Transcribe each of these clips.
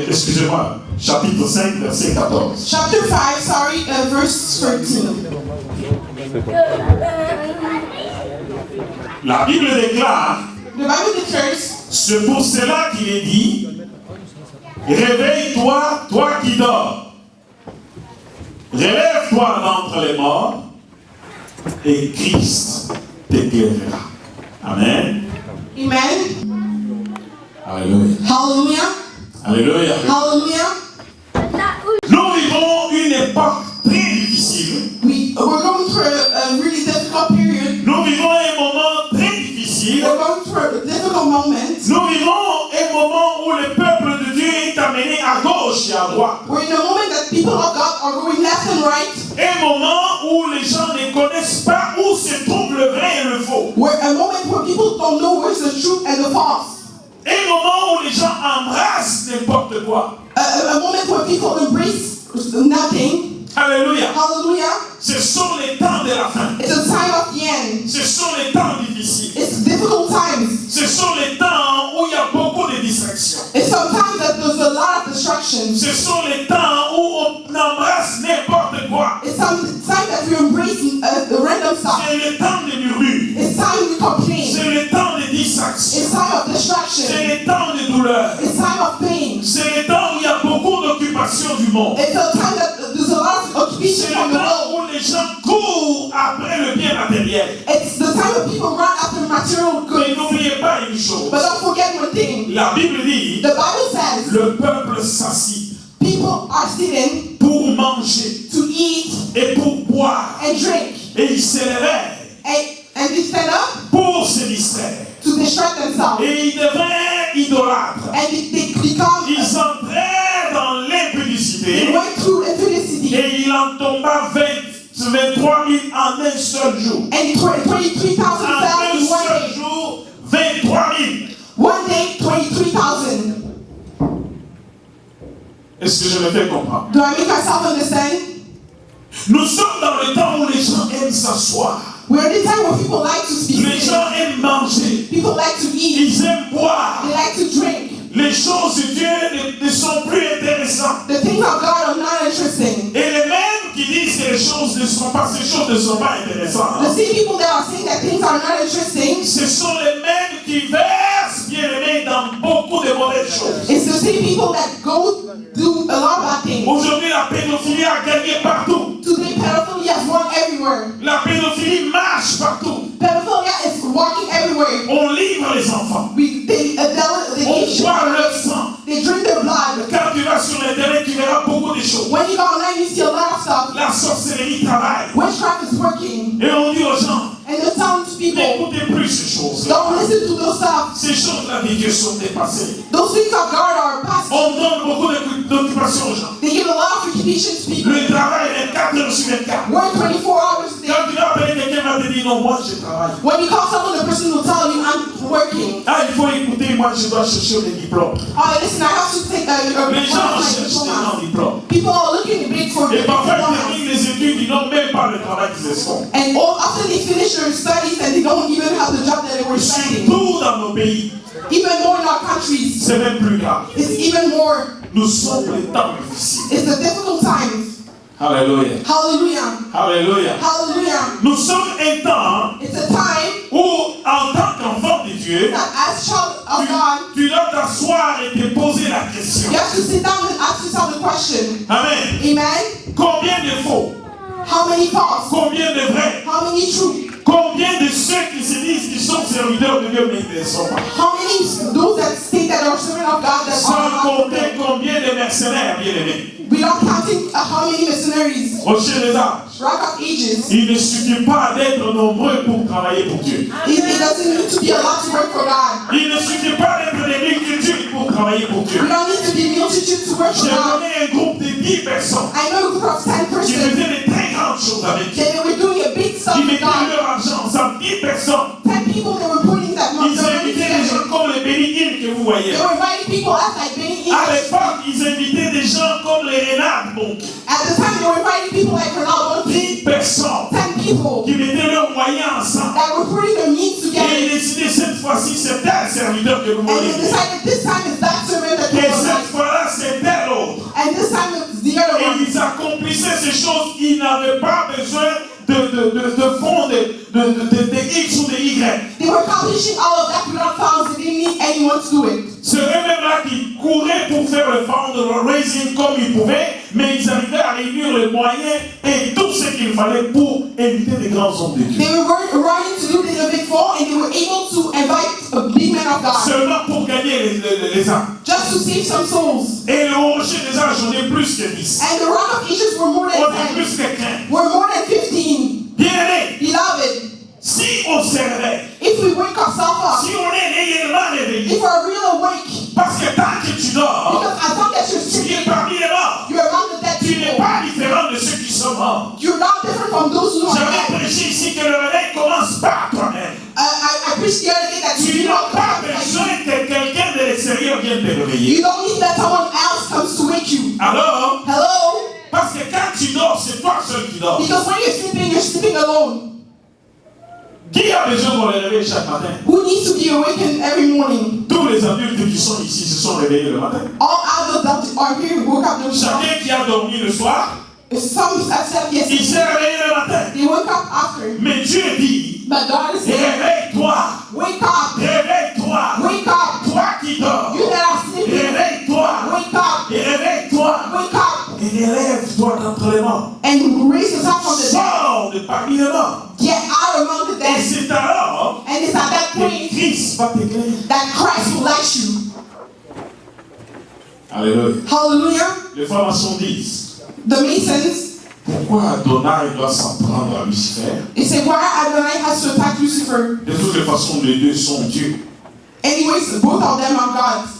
excusez-moi, chapitre 5, verset 14. Chapter 5, verse 13. La Bible déclare, The Bible declares, c'est pour cela qu'il est dit, réveille-toi, toi qui dors. Relève-toi d'entre les morts et Christ t'éclairera. Amen. Amen. Alléluia. Hallelujah. Alléluia. Hallelujah. Nous vivons une époque très difficile. We're going through a really difficult period. Nous vivons un moment très difficile. We're going through a difficult moment. Nous vivons un moment où le peuple de Dieu est amené à gauche et à droite. We're in a moment that people of God are going left and right. Un moment où les gens ne connaissent pas où se trouve le vrai et le faux. A moment where people don't know where's the truth and the false. Un moment où les gens embrassent n'importe quoi. A moment where people embrace nothing. Alléluia. Hallelujah. Ce sont les temps de la fin. It's a time of the end. Ce sont les temps difficiles. It's difficult times. Ce sont les temps où il y a beaucoup de distractions. It's sometimes that there's a lot of distractions. Ce sont les temps où on embrasse n'importe quoi. It's time that we embrace the random stuff. C'est le temps de murmures. It's time we complain. C'est le temps de distraction. It's time of distraction. C'est le temps de douleur. It's time of pain. C'est le temps où il y a beaucoup d'occupations du monde. It's a time that there's a lot of occupation C'est from le the temps world. où les gens courent après le bien matériel. It's the time when people run after material Mais goods. n'oubliez pas une chose. But don't forget one thing. La Bible dit, The Bible says le peuple s'assit people are sitting pour manger to eat et pour boire. and drink. Et ils se réveillent And they stand up pour se distraire. to distract themselves. Et ils deviennent idolâtres. And they become, Ils entraient dans they l'impudicité. went through impudicity. Et il en tomba 23 000 en un seul jour. And 23,000 En fell un in one seul day. jour, 23 000. One day, 23,000. Est-ce que je me fais comprendre? Do I make myself understand? Nous sommes dans le temps où les gens aiment s'asseoir. We're in the time where people like to speak. Les gens aiment manger. People like to eat. Ils aiment boire. They like to drink. Les choses de Dieu ne sont plus intéressantes. The things of God are not interesting. Et les mêmes qui disent que les choses ne sont pas, ces choses ne sont pas intéressantes. The same people that are saying that things are not interesting, Ce sont les mêmes qui versent, bien aimés, dans beaucoup de mauvaises choses. it's the same people that go do a lot of bad things. Aujourd'hui, la pédophilie a gagné partout. Today, pedophilia has won everywhere. La pédophilie marche partout. Pedophilia is walking everywhere. On livre les enfants. They On boit leur sang. they drink their blood. Quand tu vas sur l'internet, tu verras beaucoup de choses. When you go online, you see a lot of stuff. La sorcellerie travaille. Witchcraft is working. Et on dit aux gens, And the townspeople, n'écoutez plus ces choses. don't listen to those stuff. Ces choses-là de Dieu sont dépassées. Those things of God are past. On donne beaucoup d'occupations aux gens. They give a lot of occupation to people. Le travail est 24 heures sur 24. Work 24 hours a day. Quand tu vas appeler quelqu'un, va te dire non, moi je travaille. When you call someone, the person will tell you, I'm working. Ah, il faut écouter, moi je dois chercher des diplômes. Oh, listen, I have to take Les gens cherchent des diploma. diplômes. People are looking big for Et parfois ils diplomas. terminent les études, ils n'ont même pas le travail qu'ils espèrent. And after they finish their studies and they don't even have the job that they were studying. Surtout dans nos pays, Even more in our countries, c'est même plus grave. it's even more, Nous sommes les temps difficiles. it's the difficult times. Alléluia. Hallelujah. Alléluia. Hallelujah. Nous sommes un temps It's a time où, en tant qu'enfant de Dieu, that as child of God, tu dois t'asseoir et te poser la question. you have to sit down and ask yourself the question. Amen. Amen. Combien de faux? How many false? Combien de vrais? How many true? Combien de ceux qui se disent qu'ils sont serviteurs de Dieu mais ils ne le sont pas? How many those that state that are servant of God that Sans are not? compter combien de mercenaires, bien aimés. We don't counting how many missionaries, Au chien des âges. rock of ages. Il ne suffit pas d'être nombreux pour travailler pour Dieu. It doesn't need to be a lot to work for God. Il ne suffit pas d'être des multitudes pour travailler pour Dieu. We don't need to be multitude to work for J'ai God. connu un groupe de 10 personnes I know a group of 10 qui persons faisaient de très grandes choses avec Dieu. that they were doing a big stuff Ils for mettaient God. leur argent ensemble. 10 personnes. 10 people that were putting that money Ils invitaient des gens comme les Benny Hill que vous voyez. They were inviting people as like Benny À English. l'époque, ils invitaient des gens comme les Renard Bonk. At the time, they were inviting people like Ronaldo, 10 personnes 10 people qui mettaient leurs moyens ensemble. that were putting their means Et together. ils décidaient cette fois-ci, c'est tel serviteur que nous And they voulons. decided this time is that servant that Et chose, il n'avait pas besoin de fonds, de X ou de Y. They were accomplishing all of that without funds. They didn't need anyone to do it. C'est eux-mêmes là qui couraient pour faire le fundraising comme ils pouvaient, mais ils arrivaient à réunir les moyens et tout ce qu'il fallait pour inviter des grands hommes de Dieu. They were running to do the big four, and they were able to invite a big man of God. Seulement pour gagner les âmes. Just to save some souls. Et le rocher des âges, on est plus que 10. And the rock of ages were more On than est 10. plus que 15. Were more than 15. Bien-aimés, Beloved, si on se réveille, if we wake ourselves up, si on est réellement réveillé, if we're real awake, parce que tant que tu dors, because as long as you're tu es sleeping, parmi les morts. you're among the dead Tu n'es people. pas différent de ceux qui sont morts. You're not different from those who are J'avais dead. prêché ici que le réveil commence par toi-même. I preached the other day that Tu you n'as don't pas besoin que quelqu'un de l'extérieur vienne te réveiller. You don't need that someone else comes to wake you. Alors, Hello? parce que quand tu dors, c'est toi seul qui dors. Because when you're sleeping alone. Qui a besoin qu'on les réveille chaque matin? Who needs to be awakened every morning? Tous les adultes qui sont ici se sont réveillés le matin. All adults that are here woke up themselves. Chacun qui a dormi le soir, Some have said yes. il s'est réveillé le matin. They woke up after. Mais Dieu dit, But God is saying, réveille-toi, wake up, réveille-toi, wake up. toi qui dors. You that are sleeping, Réveille-toi, wake up, et réveille-toi, wake up, et élève-toi d'entre les morts. and raise yourself from the dead. Sors de parmi les morts. Get out among the Et dead. c'est alors And it's at that que point Christ va t'éclairer. that Christ will light you. Alléluia. Hallelujah. Les francs-maçons disent, The Masons, pourquoi Adonai doit s'en prendre à Lucifer? they say, why Adonai has to attack Lucifer? De toutes les façons, les deux sont Dieu. Anyways, both of them are gods.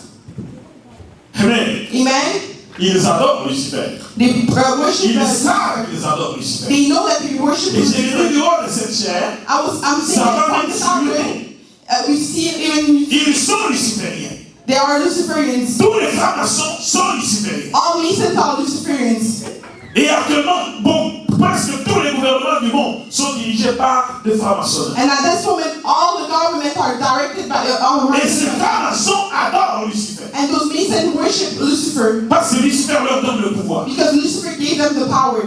Amen. Amen. Ils adorent Lucifer. They worship Ils the savent qu'ils adorent Lucifer. They know that we worship Et j'ai vu Lucifer. du haut de cette chair, I'm saying ça va from même this sur outlet, nous. we see it even, Ils sont lucifériens. they are Luciferians. Tous les francs-maçons sont lucifériens. All Masons are Luciferians. Et actuellement, bon, presque tous les gouvernements du monde sont dirigés par des francs-maçons. And at this moment, all the governments are directed by Et ces francs-maçons adorent Lucifer. and those Masons worship Lucifer Parce que Lucifer leur donne le pouvoir. because Lucifer gave them the power.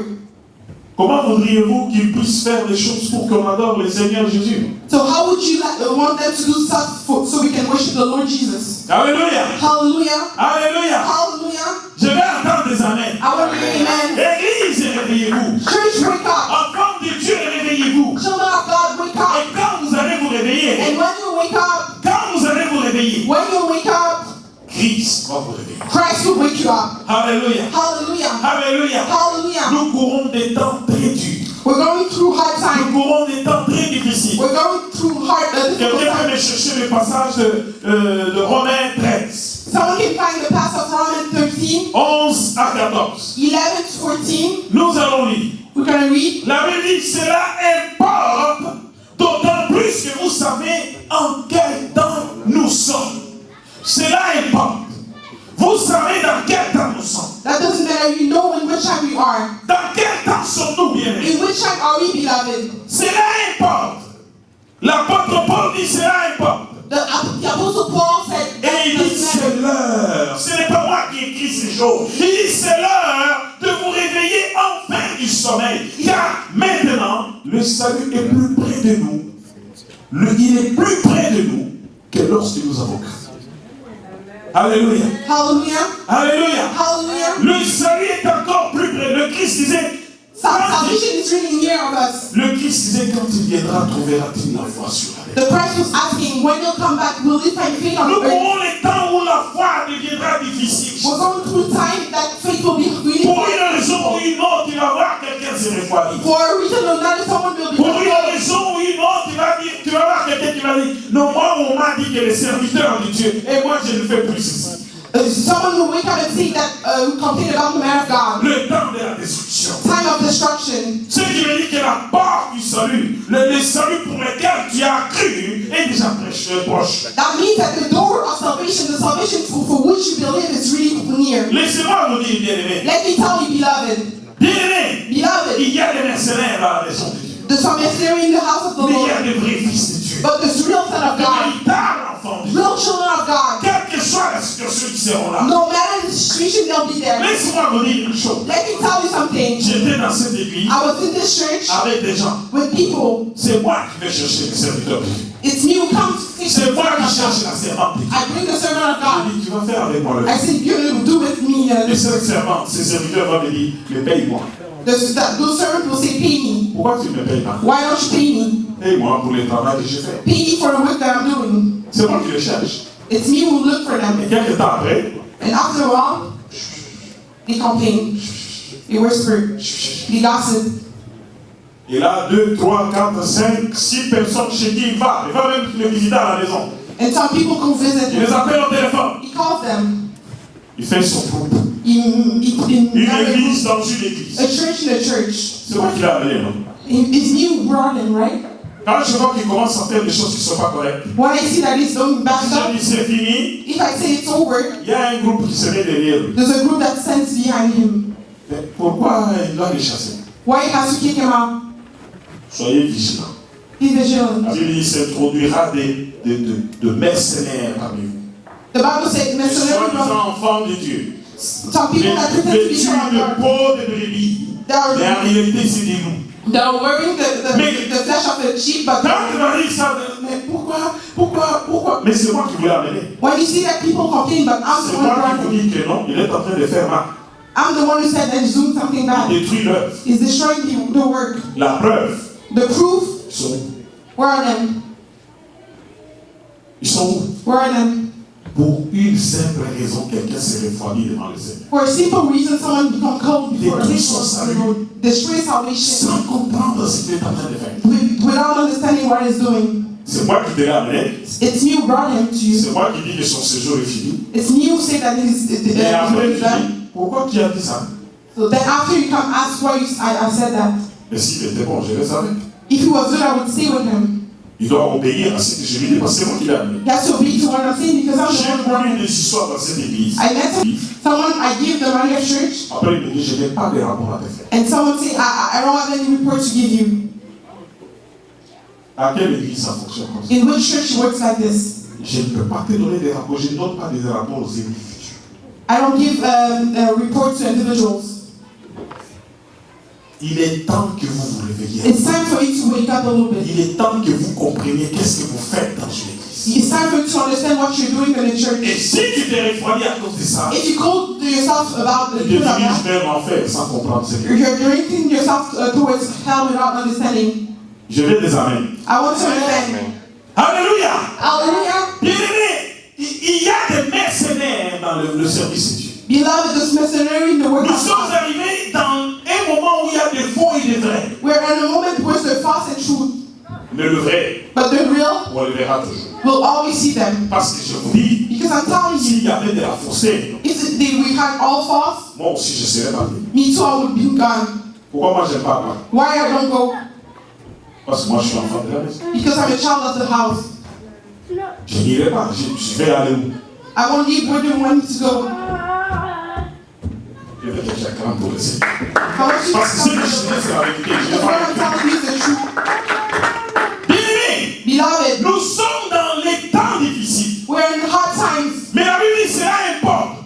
Comment voudriez-vous qu'ils puissent faire des choses pour qu'on adore le Seigneur Jésus? So how would you want them to do stuff so we can worship the Lord Jesus? Alléluia. Hallelujah. Alléluia. Hallelujah. Je vais entendre des amens. I want to hear amen. Église, réveillez-vous. Church, wake up. Enfants de Dieu, réveillez-vous. Children of God, wake up. Et quand vous allez vous réveiller, And when you wake up, quand vous allez vous réveiller, when you wake up, Christ va vous réveiller. Christ will wake you up. Alléluia. Hallelujah. Alléluia. Hallelujah. Nous courons des temps très durs. We're going through hard Nous times. courons des temps très difficiles. We're going through difficult Quelqu'un peut me times. chercher le passage de Romains 13, Someone can find the passage of Romans 13, 11 à 14. 11 to 14. Nous allons lire. We're going to read. La Bible dit, cela importe, d'autant plus que vous savez en quel temps nous sommes. Cela importe. Vous savez dans quel temps nous sommes. That doesn't matter. You know in which time we are. Dans quel temps sommes-nous bien aimés? In which time are we, beloved? Cela importe. L'apôtre Paul dit, cela importe. The Apostle Paul said that Et il dit, doesn't c'est matter. l'heure. Ce n'est pas moi qui écris ces choses. Il dit, c'est l'heure de vous réveiller enfin du sommeil. Car maintenant, le salut est plus près de nous. Il est plus près de nous que lorsque nous avons cru. Alléluia. Hallelujah. Alléluia. Hallelujah. Le salut est encore plus près. Le Christ disait, Salvation is really near of us. le Christ disait, quand il viendra, trouvera-t-il la foi sur la terre? The Christ was asking, when you'll come back, will you find faith on Nous earth? aurons les temps où la foi deviendra difficile. We're going through time that faith will be really Pour une raison ou une autre, il va voir quelqu'un se réfléchir. For a reason or another, someone will be Pour une reformed. raison ou une autre, tu vas voir quelqu'un qui va dire, non, moi on m'a dit que les serviteurs de Dieu, et moi je ne fais plus ceci. Someone will wake up and say that complain about the man of God. Le temps de la destruction. Time of destruction. Ce qui veut dire que la porte du salut, le salut pour lequel tu as cru, est déjà proche. That means that the door of salvation, the salvation for which you believe, is really near. Laissez-moi vous dire, bien-aimé. Let me tell you, beloved. Bien-aimé, Beloved, il y a des mercenaires à la maison de Dieu. there's some mercenary in the house of the Mais il y Lord, a des vrais fils de Dieu. but there's real son of Des God, véritables enfants de Dieu. real children of God. Quelle que soit la situation situation, ils seront là. No matter the situation, they'll be there. Laisse-moi vous dire une chose. Let me tell you something. J'étais dans cette église I was in this church avec des gens. with people. C'est moi qui vais chercher les serviteurs de Dieu. It's me who comes to fix the C'est moi qui servant of cherche God. la servante de Dieu. I bring the servant of God. Je dis, tu vas faire avec moi le I said, you're going to do with me. Et cette servante, ces serviteurs vont me dire, mais paye-moi. Those servants will say, pay me. Pourquoi tu ne me payes pas? Why don't you pay me? Paye-moi pour le travail que j'ai fait. Pay me for the work that I'm doing. C'est moi qui le cherche. It's me who look for Et them. quelques temps après, And after a while, they complain. They whisper. They gossip. il y a 2, 3, 4, 5, 6 personnes chez qui il va. Il va même les visiter à la maison. And some people come visit Il les him. appelle au téléphone. He calls them. Il fait son groupe. Une église dans une église. a church in a church. C'est moi qui l'ai amené, non? It's you brought him, right? Quand je vois qu'il commence à faire des choses qui ne sont pas correctes, When I see that he's going back si je up, dis c'est fini, if I say it's over, il y a un groupe qui se met derrière lui. there's a group that stands behind him. Mais pourquoi il doit les chasser? Why he has to kick him out? Soyez vigilants. Be vigilant. La Bible dit s'introduira de mercenaires parmi vous. The Bible says, Des soi-disant enfants de Dieu. some people that pretend to be Vêtus from de God, peau de brebis. they are, Mais en réalité, c'est des loups. they are wearing the flesh of the sheep, but Quand tu vas dire ça, mais pourquoi? Mais c'est moi qui vous l'ai amené. when you see that people complain, but I'm C'est the one moi brought qui vous him. dis que non, il est en train de faire mal. I'm the one who said that he's doing something bad. Détruit l'œuvre. He's destroying the work. La preuve, The proof, ils sont où? where are them? Ils sont où? Where are them? Pour une simple raison, quelqu'un s'est refroidi devant le Seigneur. For a simple reason, someone become cold before a Détruit people son salut. will destroy salvation Sans comprendre ce qu'il est en train de faire. without understanding what he's doing. C'est moi qui te l'ai amené. It's me who brought him to you. C'est moi qui dis que son séjour est fini. It's me who say that he's Et après, tu done. dis, pourquoi tu as dit ça? So then after you come ask why I said that. Mais s'il était bon, je le savais. If he was good, I would stay with him. Il doit obéir à ce que je lui dis parce que c'est moi qui l'ai amené. He has to obey to what I'm saying because I'm the J'ai one who brought connu him. des histoires dans cette église. I met someone, I give the money of church, Après, il me dit, je n'ai pas de rapport à te faire. and someone say, I don't have any report to give you. À quelle église ça fonctionne comme ça? In which church works like this? Je ne peux pas te donner des rapports. Je ne donne pas des rapports aux individus. I don't give reports to individuals. Il est temps que vous vous réveilliez. It's time for you to wake up a little bit. Il est temps que vous compreniez qu'est-ce que vous faites dans une église. It's time for you to understand what you're doing in the Et church. si tu t'es refroidi à cause de ça, If you cold to yourself about tu the te truth of diriges that, vers l'enfer sans comprendre ce que you're directing yourself towards hell without understanding. je vais des amens. I want to understand. Alléluia! Hallelujah. Bien-aimés, il y a des mercenaires dans le service de Dieu. Beloved, this mercenary in the work Nous of sommes God. arrivés dans un moment où il y a des faux et des vrais. We're in a moment where the false and truth, Mais le vrai, but the real, on le verra toujours. we'll always see them. Parce que je vous dis, Because I'm telling you, s'il y avait de la fausseté, we had all false, moi aussi je serais parti. me too, I would be gone. Pourquoi moi j'aime pas moi? Why I don't go? Parce que moi je suis enfant de la maison. Because I'm a child of the house. Je n'irai pas. Je vais aller où? I won't leave where they want me to go. Je vais faire chacun pour le Seigneur. I want you to Parce que ce que come je to dis, c'est la vérité. Je because vais what pas I'm telling you is the truth. Bien-aimés, Beloved, nous sommes dans les temps difficiles. we're in hard times. Mais la Bible dit cela importe.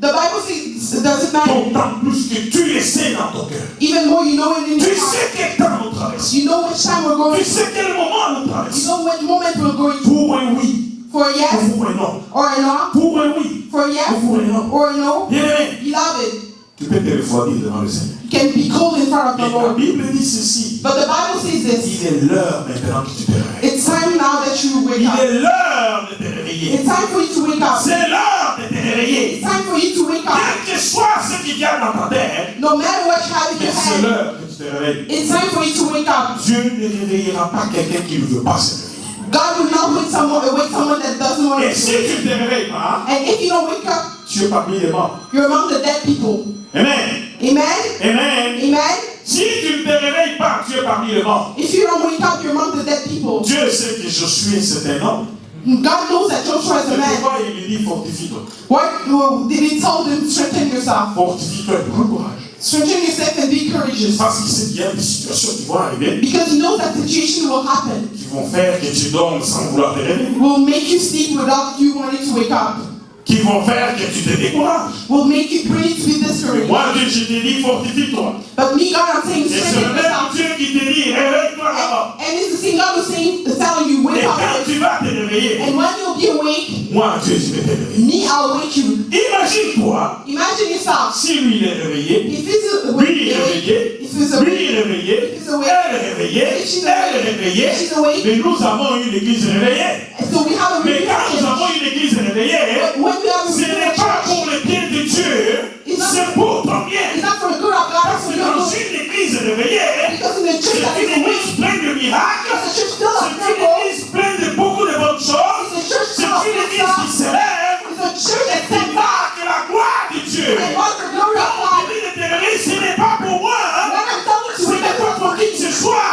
The Bible says, does it matter? D'autant plus que tu le sais dans ton cœur. Even more, you know it in Tu your heart. sais quel temps nous traversons. You know which time we're going Tu through. sais quel moment nous You traversons. know what moment we're going through. Pour un oui, For a yes ou pour un non. or a no. Pour un oui, For a yes ou pour un non. or a no. Bien-aimé, Beloved, tu peux te refroidir devant le Seigneur. you can be cold in front of Mais the la Lord. Bible dit ceci. But the Bible says this. Il est l'heure maintenant que tu te réveilles. It's time now that you wake Il up. est l'heure de te réveiller. It's time for you to wake up. C'est l'heure de te réveiller. It's time for you to wake up. Quel que soit ce qui vient dans ta tête, No matter what you have in mais your c'est hand, l'heure que tu te réveilles. it's time for you to wake up. Dieu ne réveillera pas quelqu'un qui ne veut pas se réveiller. God will not wake someone that doesn't want Et to. si tu ne te réveilles pas, And if you don't wake up, tu es parmi les morts. you're among the dead people. Amen. Amen? Amen. Amen? Si tu ne te réveilles pas, tu es parmi les morts. If you don't wake up, you're among the dead people. Dieu sait que Josué c'est un homme. God knows that Joshua is a C'est man. pourquoi il lui dit fortifie-toi. What did he tell them? Strengthen yourself. Fortifie-toi et prends courage. Strengthen yourself and be courageous. Parce qu'il sait qu'il y a des situations qui vont arriver, Because he knows that situation will happen. qui vont faire que tu dormes sans vouloir te réveiller. Will make you sleep without you wanting to wake up. qui vont faire que tu te décourages. will make you bring you to be discouraged. Moi, Dieu, je te dis, fortifie-toi. But me, God, I'm saying, Et c'est strengthen le même yourself. Dieu qui te dit, réveille-toi là-bas. And it's the same God who's saying, telling you, Et wake up. quand tu vas te réveiller, And when you'll be awake, moi, Dieu, je vais te réveiller. me, I'll wake you. Imagine-toi, Imagine yourself. si lui, il est réveillé, If he's lui, awake, il est réveillé, if he's lui, awake, il est réveillé, if he's awake, elle est réveillée, elle est réveillée, she's awake. mais nous avons une église réveillée. So we have a Mais quand nous avons une église réveillée, when we have a ce n'est pas pour le bien de Dieu, c'est pour ton bien. it's not for the good of God, Parce it's for que your dans good. une église réveillée, Because in the church c'est that une is awake, église pleine de miracles, it's a church full of c'est une miracles, église pleine de beaucoup de bonnes choses, it's a church c'est full of une good église qui stuff, s'élève, it's a church that qui stands up marque la gloire de Dieu. and wants the glory of Quand God. on dit de te réveiller, ce n'est pas pour moi, When I'm telling you ce to n'est wake pas up, pour qui que ce soit,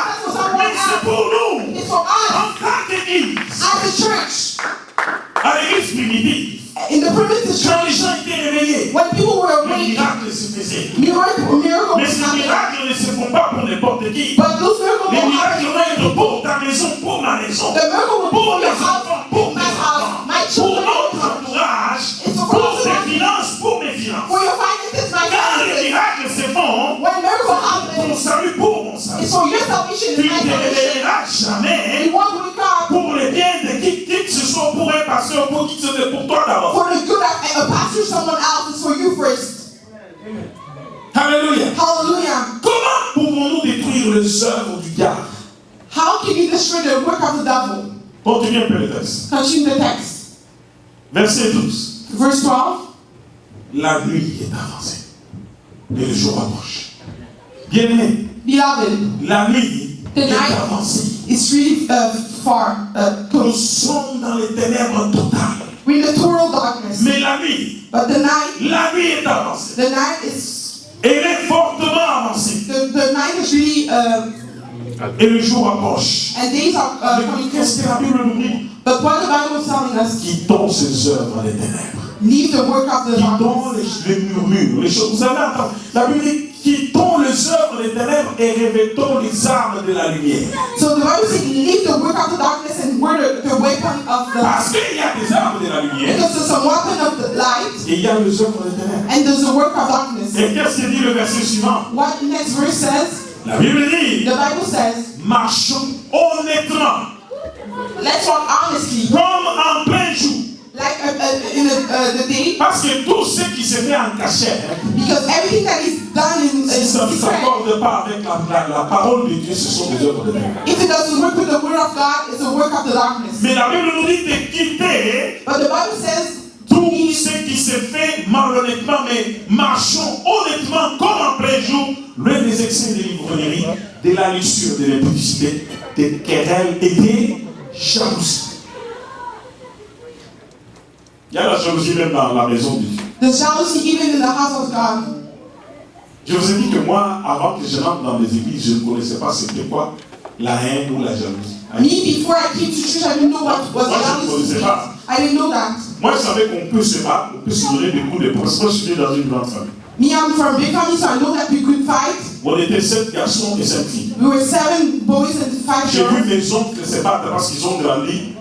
mais c'est pour nous, it's for us en tant qu'église, as a church. à l'église primitive. In the primitive Quand les church, gens étaient réveillés, when people were les awake, miracles se faisaient. miracles Mais ces happened. miracles ne se font pas pour n'importe qui. But those miracles Les will miracles happen. vont être pour ta maison, pour ma maison, The miracle will be pour for mes your house, enfants, pour my mes house, enfants, my pour children, notre entourage, pour tes finances, pour mes finances. for your finances, my Quand les finances. miracles se font, When miracle ton happens, salut pour mon salut. it's for your salvation Tu and ne my te salvation. réveilleras jamais You won't wake up pour le bien de qui que ce soit, pour un pasteur, pour qui que ce soit, pour toi d'abord. for the good of a pastor, someone else. It's for you first. Alléluia. Hallelujah. Comment pouvons-nous détruire les œuvres du diable? How can you destroy the work of the devil? Continue un peu le texte. Continue the text. Verset 12. Verse 12. La nuit est avancée et le jour approche. Bien-aimé, Beloved, la nuit The est night- avancée. it's really far, Nous close. sommes dans les ténèbres totales. We're in the total darkness. Mais la nuit But the night est avancée. The night is Elle est fortement avancée. the night is really Et le jour approche. and days are Mais coming qu'est-ce close. que la Bible nous dit? But what the Bible is telling us, Quittons ces œuvres des ténèbres. leave the work of the Quittons darkness. les murmures, les choses. Vous savez, attends, la Bible dit quittons les œuvres des ténèbres et revêtons les armes de la lumière. So the Bible says, leave the work of the darkness and wear the weapon of the Parce qu'il y a des armes de la lumière because there's a weapon of the light et il y a les œuvres des ténèbres. and there's the work of darkness. Et qu'est-ce que dit le verset suivant? What next verse says? La Bible dit The Bible says, marchons honnêtement, let's walk honestly, comme en plein jour. like in the day, Parce que tout ce qui se fait en cachette, because everything that is done in si ça ne secret, s'accorde pas avec la parole de Dieu, ce sont des œuvres de ténèbres. if it doesn't work with the word of God, it's a work of the darkness. Mais la Bible nous dit de quitter But the Bible says, tout ce qui se fait malhonnêtement, mais marchons honnêtement comme en plein jour, loin des excès de l'ivrognerie, de la luxure, de l'impudicité, des querelles et des jalousies. Il y a la jalousie même dans la maison de Dieu. the jealousy even in the house of God. Je vous ai dit que moi, avant que je rentre dans les églises, je ne connaissais pas c'était quoi la haine ou la jalousie. Me, before I came to church, I didn't know what was Moi, je ne jealousy. connaissais pas. I didn't know that. Moi, je savais qu'on peut se battre, on peut se donner des coups de poing. Moi, je suis né dans une grande famille. Me, I'm from a big family, so I know that we could fight. On était 7 garçons et 5 filles. We were 7 boys and 5 J'ai vu girls. mes oncles se battre parce qu'ils ont grandi.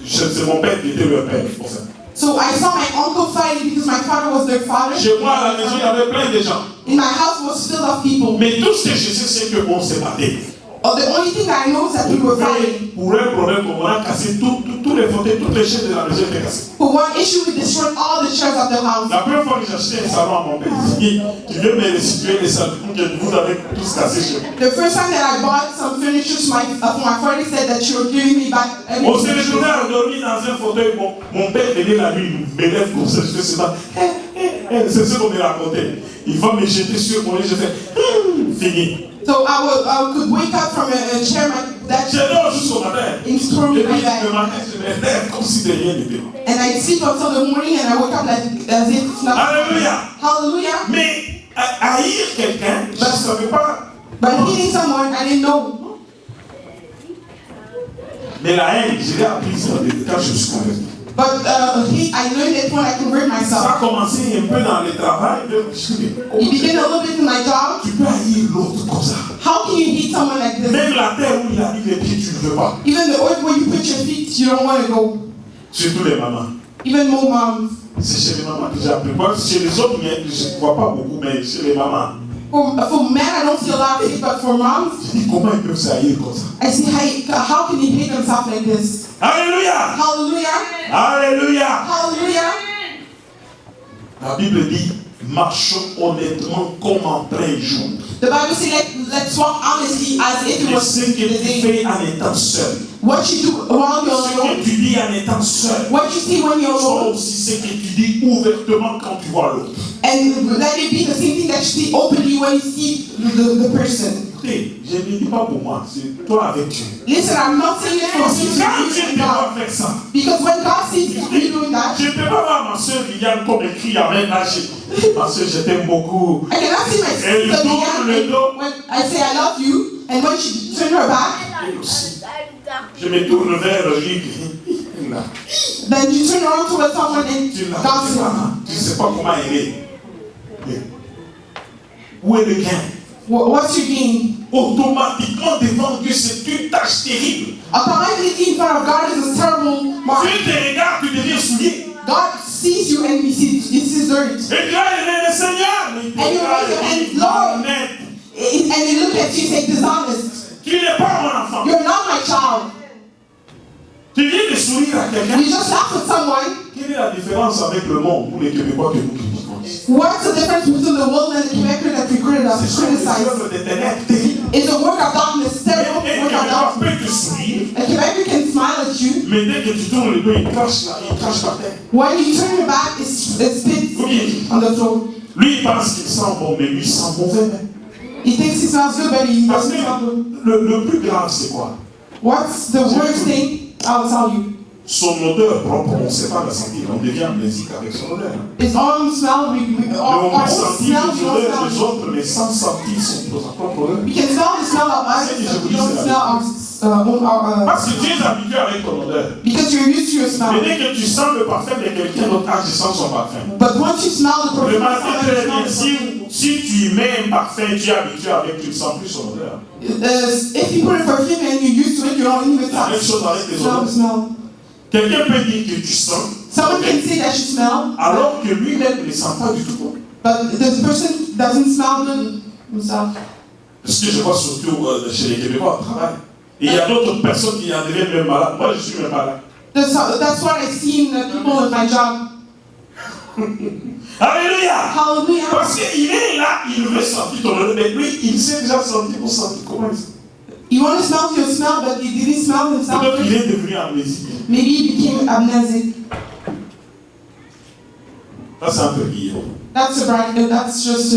C'est mon père qui était leur père, pour ça. So I saw my uncle fighting because my father was their father. Chez moi, à la maison, il y avait plein de gens. In my house was filled of people. Mais tout ce que je sais, c'est qu'on s'est battu. The only thing I know is that we were fighting. Pour un problème, on a cassé tous les fauteuils, toutes les chaises de la maison étaient cassées. For one issue, we destroyed all the chairs of the house. La première fois que j'ai acheté un salon à mon père, il veut me restituer les salons que vous avez tous cassés chez vous. The first time that I bought some furniture, for my father said that you were giving me back On s'est everything. retourné à dormir dans un fauteuil. Mon père venait la nuit, il me lève comme ça, je fais ça. C'est ce qu'on me racontait. Il va me jeter sur mon lit, je fais fini. So I could wake up from a chair that Je dors jusqu'au matin. in throw Et me puis my bed. le matin, je me lève comme si de rien n'était. And I sleep until the morning and I wake up as if it's nothing. Alléluia. Hallelujah. Mais haïr quelqu'un, je ne savais pas. But hating someone, I didn't know. Mais la haine, je l'ai apprise quand je me suis converti. But I learned it when I converted Ça myself. a commencé un peu dans le travail. It began a little bit in my job. Tu peux haïr l'autre comme ça. How can you hate someone like this? Même la terre où il a mis les pieds, tu ne veux pas. Even the earth where you put your feet, you don't want to go. Surtout les mamans. Even more moms. C'est chez les mamans que j'ai appris. Moi, chez les autres, je ne vois pas beaucoup, mais chez les mamans. For men, I don't see a lot of hate, but for moms, Je dis, comment ils peuvent s'haïr comme ça? I see how can he hate himself like this? Alléluia! Hallelujah! Alléluia! Hallelujah! La Bible dit, marchons honnêtement comme en plein jour. The Bible says, let's walk honestly as if it Et was ce que the tu day. fais en étant seul, What you do while you're ce que alone, tu dis en étant seul, what you see when you're soit alone, aussi ce que tu dis ouvertement quand tu vois l'autre. and let it be the same thing that you see openly when you see the person. Écoutez, je ne dis pas pour moi, c'est toi avec Dieu. Listen, I'm not saying it for Parce que you quand to Dieu do te voit God. faire ça, Because when God sees you doing that, je ne peux pas voir ma soeur Liliane comme écrit Amen. Là, ma soeur, je t'aime beaucoup. I cannot see my Elle sister tourne le Liliane dos. when I say I love you, and when she turn her back, Elle aussi. Je me tourne vers lui. Là. then you turn around towards someone and Tu l'as gossip. pas. Tu ne sais pas comment elle est. Où est le gain? What's your gain? Automatiquement devant Dieu, c'est une tâche terrible. Automatically in front of God is a terrible mark. Tu te regardes, tu deviens souillé. God sees you and he sees dirt. Et tu as aimé le Seigneur. Mais tu And you raise your hand, Lord. And you look at you and say, dishonest. Tu n'es pas mon enfant. You're not my child. Tu viens de sourire à quelqu'un. You just laugh at someone. Quelle est la différence avec le monde ou les Québécois que nous critiquons? What's the difference between the world and the Quebecer that we C'est criticize? l'œuvre des ténèbres terrible. It's a work of darkness, terrible Et work of Québécois darkness. peut te sourire, A Quebecer can smile at you. mais dès que tu tournes le dos, il crache par terre. When you turn your back, it spits Oui. on the floor. Lui, il pense qu'il sent bon, mais lui, il sent mauvais. He thinks he smells good, but he Parce doesn't que smell good. le plus grave, c'est quoi? What's the worst thing? I'll tell you. Son odeur propre, on ne sait pas la sentir. On devient amnésique avec son odeur. His own smell, Mais our on peut own sentir smell, les we don't odeurs des smell. autres, mais sans sentir sa propre odeur. We can smell the smell of us, but we don't smell our Parce que tu es habitué avec ton odeur. because you're used to your Mais smell. dès que tu sens le parfum de quelqu'un d'autre, tu sens son parfum. But once you smell the perfume, Remarquez très bien, you si tu mets un parfum, tu es habitué avec, tu ne sens plus son odeur. if you put a perfume and you're used to it, you don't even La même chose avec les smell the odeurs. smell. Quelqu'un peut dire que tu sens, Someone can say that you smell, alors que lui-même ne sent pas du tout bon. but the person doesn't smell good himself. Ce que je vois surtout chez les Québécois au travail. Et il y a d'autres personnes qui en deviennent même malades. Moi, je suis même malade. That's what I see in the people in my job. Alléluia! Hallelujah. Parce qu'il est là, il veut sentir ton odeur, mais lui, il sait déjà sentir pour sentir. Comment il sent? You want to smell your smell, but he didn't smell himself. Peut-être qu'il est devenu amnésique. Maybe he became amnesic. Ça, c'est un peu lié. That's a bracket. That's just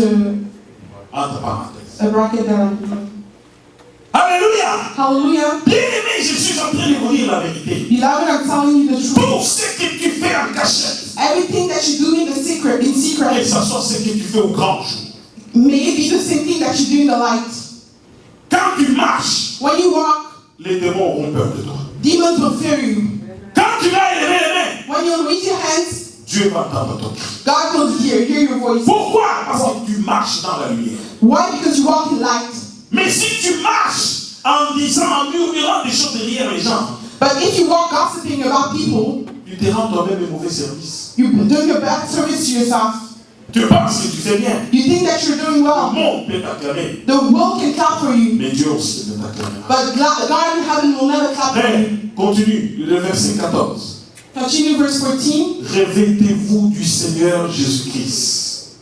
Entre parenthèses. a bracket that I'm doing. Alléluia! Hallelujah. Bien-aimé, je suis en train de vous dire la vérité. Beloved, I'm telling you the truth. Tout ce que tu fais en cachette, Everything that you do in the secret, que secret, ce soit ce que tu fais au grand jour. may it be the same thing that you do in the light. Quand tu marches, When you walk, les démons auront peur de toi. demons will fear you. Quand tu vas élever les mains, When you raise your hands, Dieu va entendre ton cri. God will hear your voice. Pourquoi? Parce que tu marches dans la lumière. Why? Because you walk in light. Mais si tu marches en disant, en murmurant des choses derrière les gens, But if you walk gossiping about people, tu te rends toi-même un mauvais service. you're doing a bad service to yourself. Tu penses que tu fais bien. You think that you're doing Le well. monde peut t'acclamer, The world can clap for you, mais Dieu aussi peut t'acclamer. but God in heaven will never clap for you. Mais, continue, le verset 14. Continue verse 14. Revêtez-vous du Seigneur Jésus-Christ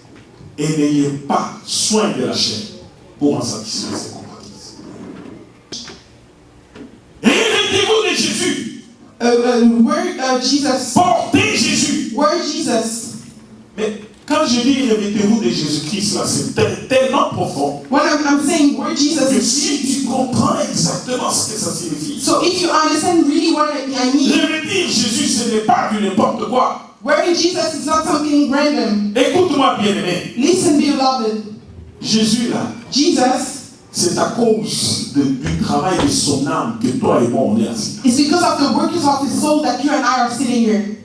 et n'ayez pas soin de la chair pour en satisfaire ses convoitises. Revêtez-vous de Jésus. Where Jesus? Portez Jésus. Where Jesus? Mais quand je dis revêtez-vous de Jésus-Christ, là, c'est tellement profond When I'm saying where Jesus que is, si tu comprends exactement ce que ça signifie, so if you understand really what I mean, revêtir Jésus, ce n'est pas du n'importe quoi. wearing Jesus is not something random. Écoute-moi, bien-aimé. Listen, beloved. Jésus, là, Jesus, c'est à cause du travail de son âme que toi et moi on est assis. it's because of the workings of his soul that you and I are sitting here.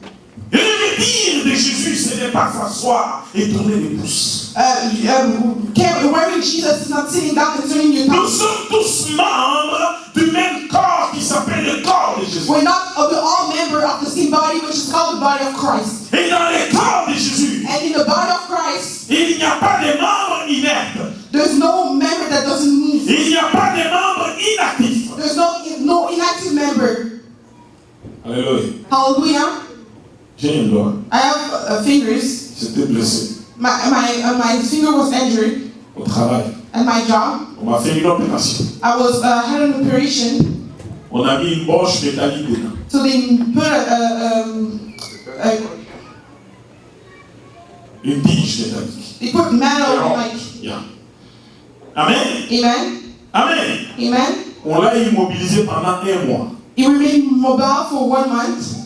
Revêtir de Jésus, ce n'est pas s'asseoir et tourner les pouces. Wearing Jesus is not sitting down and turning your Nous thumbs. sommes tous membres du même corps qui s'appelle le corps de Jésus. We're not all members of the same body, which is called the body of Christ. Et dans le corps Il n'y a pas de membres inactifs. There's no inactive member. Alléluia. Hallelujah. J'ai une doigt. I have fingers. J'étais blessé My finger was injured au travail. at my job. On m'a fait une opération. I was had an operation, On a mis une broche métallique dedans. so they put Une tige métallique. they put metal like. Yeah. Amen. Amen. Amen. Amen. On l'a immobilisé pendant 1 mois. He remained mobile for 1 month.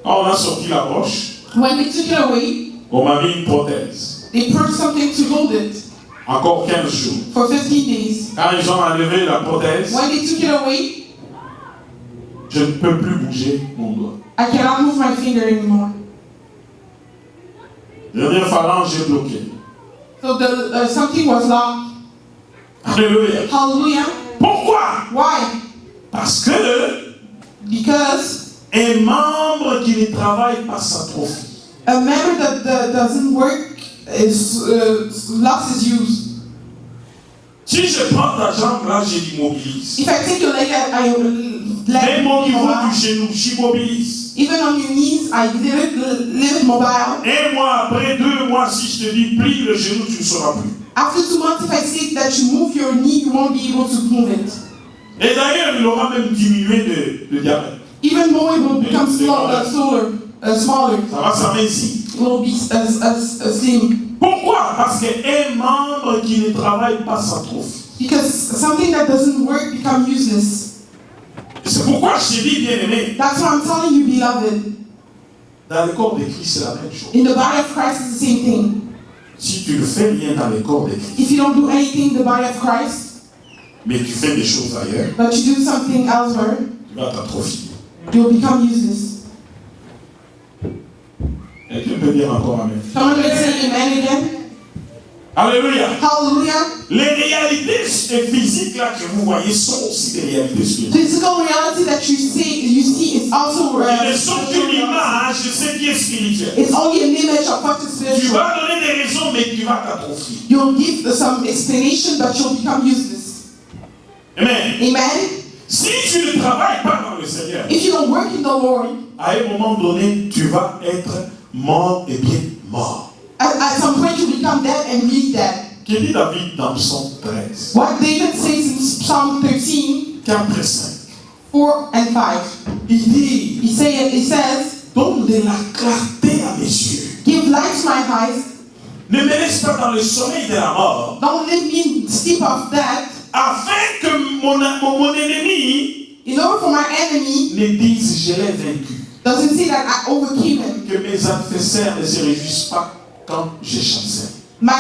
Quand on a sorti la broche, When they took it away, on m'a mis une prothèse. they put something to hold it Encore 15 jours. for 15 days. Quand ils ont enlevé la prothèse, When they took it away, je ne peux plus bouger mon doigt. I cannot move my finger anymore. Dernière phalange, j'ai bloqué. So something was locked. Alléluia. Hallelujah. Pourquoi? Why? Parce que Because un membre qui ne travaille pas s'atrophie. a member that doesn't work is lost his use. Si je prends ta jambe là, je l'immobilise. If I take your leg, Même au niveau mobile. du genou, j'immobilise. Even on your knees, I leave it mobile. 1 mois après, 2 mois, si je te dis plie le genou, tu ne sauras plus. After 2 months, if I say that you move your knee, you won't be able to move it. Et d'ailleurs, il aura même diminué de diamètre. Even more, it will become smaller. Ça va s'amincir. It will be slim. Pourquoi? Parce qu'un membre qui ne travaille pas s'atrophie. Because something that doesn't work becomes useless. C'est pourquoi je te dis, bien aimé, That's why I'm telling you, beloved. dans le corps de Christ, c'est la même chose. In the body of Christ, it's the same thing. Si tu ne fais rien dans le corps de Christ, If you don't do anything in the body of Christ, mais tu fais des choses ailleurs, but you do something elsewhere, tu vas t'atrophier. you'll become useless. Et tu peux dire encore Amen. Someone will say amen again. Alléluia. Hallelujah. Les réalités physiques là que vous voyez sont aussi des réalités spirituelles. Physical reality that you see is also Ils ne sont qu'une image de ce qui est spirituel. it's only an image of what is Tu spiritual. vas donner des raisons, mais tu vas t'atrophier. You'll give some explanation, but you'll become useless. Amen. Amen. Si tu ne travailles pas dans le Seigneur, If you don't work in the Lord, à un moment donné, tu vas être mort et bien mort. at some point you become dead and really dead. Que dit David dans Psaume 13, What David says in Psalm 13, 4 et 5? 4 and 5. Il dit, He says, donne de la clarté à mes yeux. give light to my eyes, Ne me laisse pas dans le sommeil de la mort, don't leave me in sleep of death, afin que mon ennemi in order for my enemy ne dise je l'ai vaincu. doesn't say that I overcame him. Que mes adversaires ne se réjouissent pas quand je chancelle. My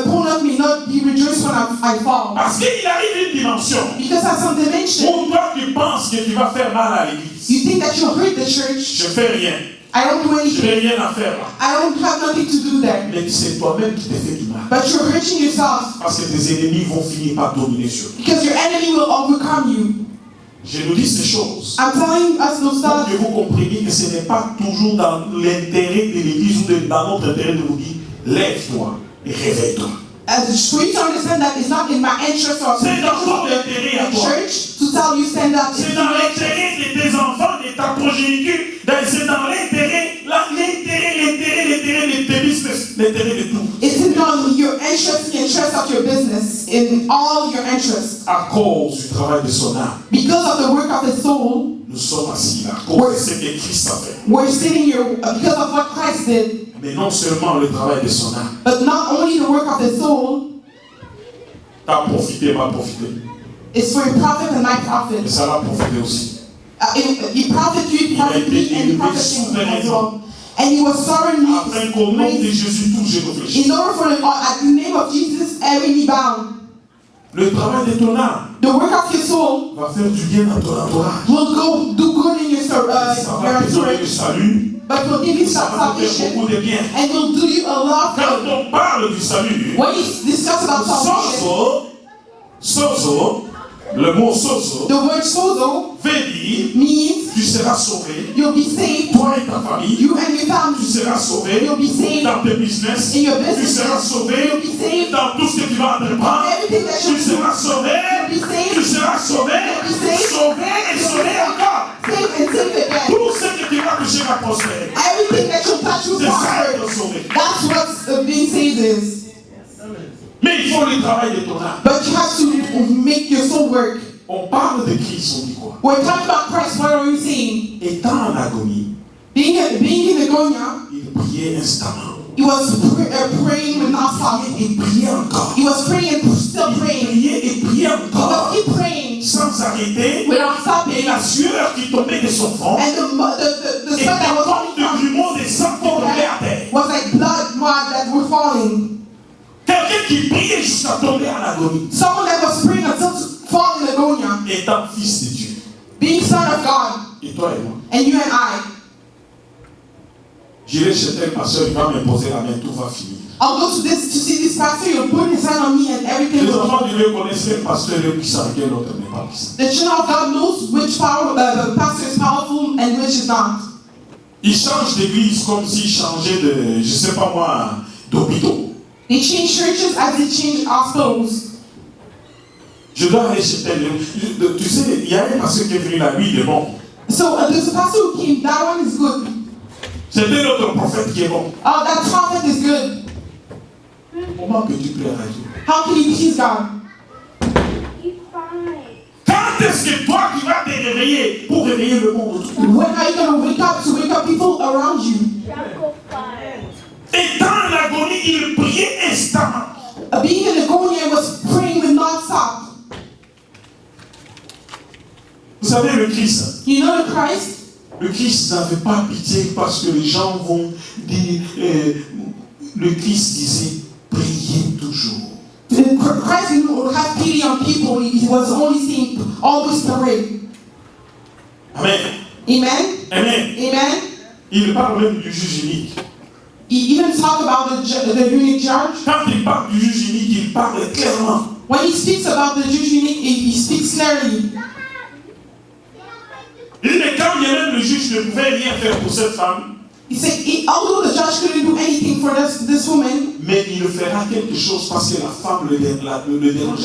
opponent may not be rejoiced when I fall. Parce qu'il arrive une dimension Because at some dimension, où toi tu penses que tu vas faire mal à l'église. you think that you'll hurt the church. Je fais rien. I don't do Je anything. n'ai rien à faire là. I don't have nothing to do there. Mais c'est toi-même qui te fais du mal. But you're hurting yourself Parce que tes ennemis vont finir par dominer sur toi. because your enemy will overcome you. Je nous dis ces choses I'm telling us those pour stuff que vous compreniez que ce n'est pas toujours dans l'intérêt de l'église ou dans notre intérêt de vous dire lève-toi et réveille-toi. for you to understand that it's not in my interest or C'est dans ton intérêt à the toi. church to tell you stand up. C'est dans l'intérêt de tes enfants, de ta progéniture. C'est dans l'intérêt de tes business, l'intérêt de tout. It's in your interest, the interest of your business, in all your interests. À cause du travail de son âme, Because of the work of his soul, nous sommes assis là. À cause de ce que Christ a fait. we're sitting here because of what Christ did. Mais non seulement le travail de son âme. But not only the work of his soul, T'as profité, m'a profité. it's for your profit and my Et profit. ça va profiter aussi. You profit you, profit me, and you profit him as well. And he was sovereignly Afin qu'au nom de raised Jésus, tout genou fléchisse. in order for at the name of Jesus, every knee bound. Le travail de ton âme The work of your soul va faire du bien dans ton entourage. will go do good in your Ça va te donner le church, salut. but will give you Ça va te faire salvation beaucoup de bien. and will do you a lot of Quand good. on parle du salut, When you discuss about salvation, sozo, Le mot sozo The word sozo veut dire means tu seras sauvé, you'll be saved, toi et ta famille, you and your tu family. seras sauvé You'll be saved dans tes business, in your tu business. seras sauvé You'll be saved dans tout ce que tu vas entreprendre, everything that tu you do. seras sauvé, You'll be saved. tu seras sauvé, You'll be saved. sauvé et sauvé encore. Saved and saved again. Tout ce que tu vas toucher va prospérer. Everything that you touch will C'est ça prosper. être sauvé. That's what being saved is. Mais il faut le travail de ton âme. But you have to make your soul work. On parle de Christ, on dit quoi? We're talking about Christ. What are you saying? Étant en agonie, Being in Agonia, il priait instamment. he was praying with not stopping. Il priait encore. He was praying and still Il praying. priait et priait He encore. was keep praying Sans arrêter. without Et stopping. la sueur qui tombait de son front And the était sweat that was comme de coming grumeaux de sang qui tombaient à terre. was like blood mud that were falling. Quelqu'un qui priait jusqu'à tomber en agonie. Someone that was praying until to fall in Agonia, Étant fils de Dieu. being son of God, Et toi et moi. and you and I. J'irai chez tel pasteur, il va m'imposer la main, tout va finir. I'll go to see this pastor, you'll put his hand on me and everything Les will. enfants de Dieu connaissent quel pasteur est puissant et quel autre n'est pas puissant. The children of God knows which pastor is powerful and which is not. Ils changent d'église comme s'ils changeaient de, je sais pas moi, d'hôpitaux. They change churches as they change hospitals. Je dois aller chez tel. Tu sais, il y a un pasteur qui est venu la nuit, il est bon. So there's a pastor who came, that one is good. C'est un autre prophète qui est bon. Oh, that prophet is good. Comment peux-tu plaire à Dieu? How can you please God? Quand est-ce que toi qui vas te réveiller pour réveiller le monde autour? When are you going to wake up people around you? Et dans l'agonie, il priait instamment. Being in Agonia was praying with non-stop. Vous savez, le Christ, You know the Christ? le Christ n'avait pas pitié parce que les gens vont dire, le Christ disait, priez toujours. Christ didn't have pity on people. He was only saying, always pray. Amen. Amen? Amen. Amen? Il parle même du juge unique. He even talked about the unique judge. Quand il parle du juge unique, il parle clairement. When he speaks about the Jewish unique, he speaks clearly. Il dit, mais quand bien même le juge ne pouvait rien faire pour cette femme, He said, although the judge couldn't do anything for this woman, mais il fera quelque chose parce que la femme le dérangeait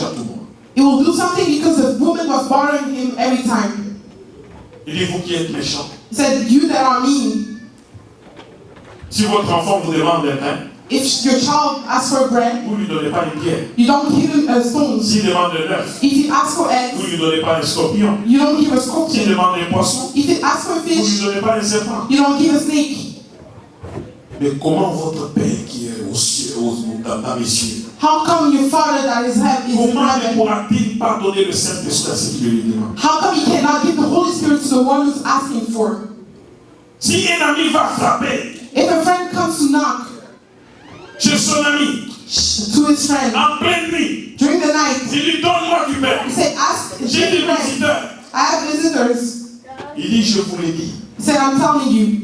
à tout le monde. he will do something because the woman was bothering him every time. Il dit, vous qui êtes méchants, He said, you that are mean, si votre enfant vous demande un pain, if your child asks for bread, vous ne lui donnez pas une pierre. you don't give him a stone. S'il demande un œuf, If he asks for vous eggs, ne lui donnez pas un scorpion. you don't give a S'il scorpion. demande un poisson, If he asks for vous ne lui fish, donnez pas un serpent. you don't give a snake. Mais comment votre Père qui est aux cieux, dans les cieux, How come your father that is in comment ne heaven, pourra-t-il pas donner le Saint-Esprit à ceux qui lui demandent? how come he cannot give the Holy Spirit to the one who's asking for? Si un ami va frapper If a friend comes to knock chez son ami to his friend en pleine nuit, during the night, il lui donne-moi du pain. he said, ask J'ai des friend, visiteurs. I have visitors. Il dit, je vous l'ai dit. He said, I'm telling you,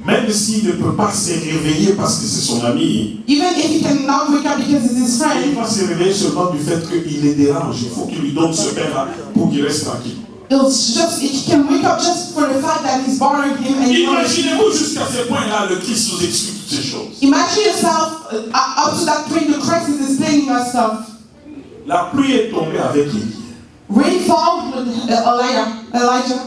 Même s'il ne peut pas se réveiller parce que c'est son ami, even if he cannot wake up because it's his il friend, va se réveiller seulement du fait qu'il les dérange. Il faut qu'il lui donne ce pain-là pour qu'il reste tranquille. he can wake up just for the fact that he's bothering him. And Imaginez-vous jusqu'à ce point-là, le Christ nous explique toutes ces choses. imagine yourself up to that point, the Christ is explaining that stuff. La pluie est tombée avec Élie. Rainfall with Elijah,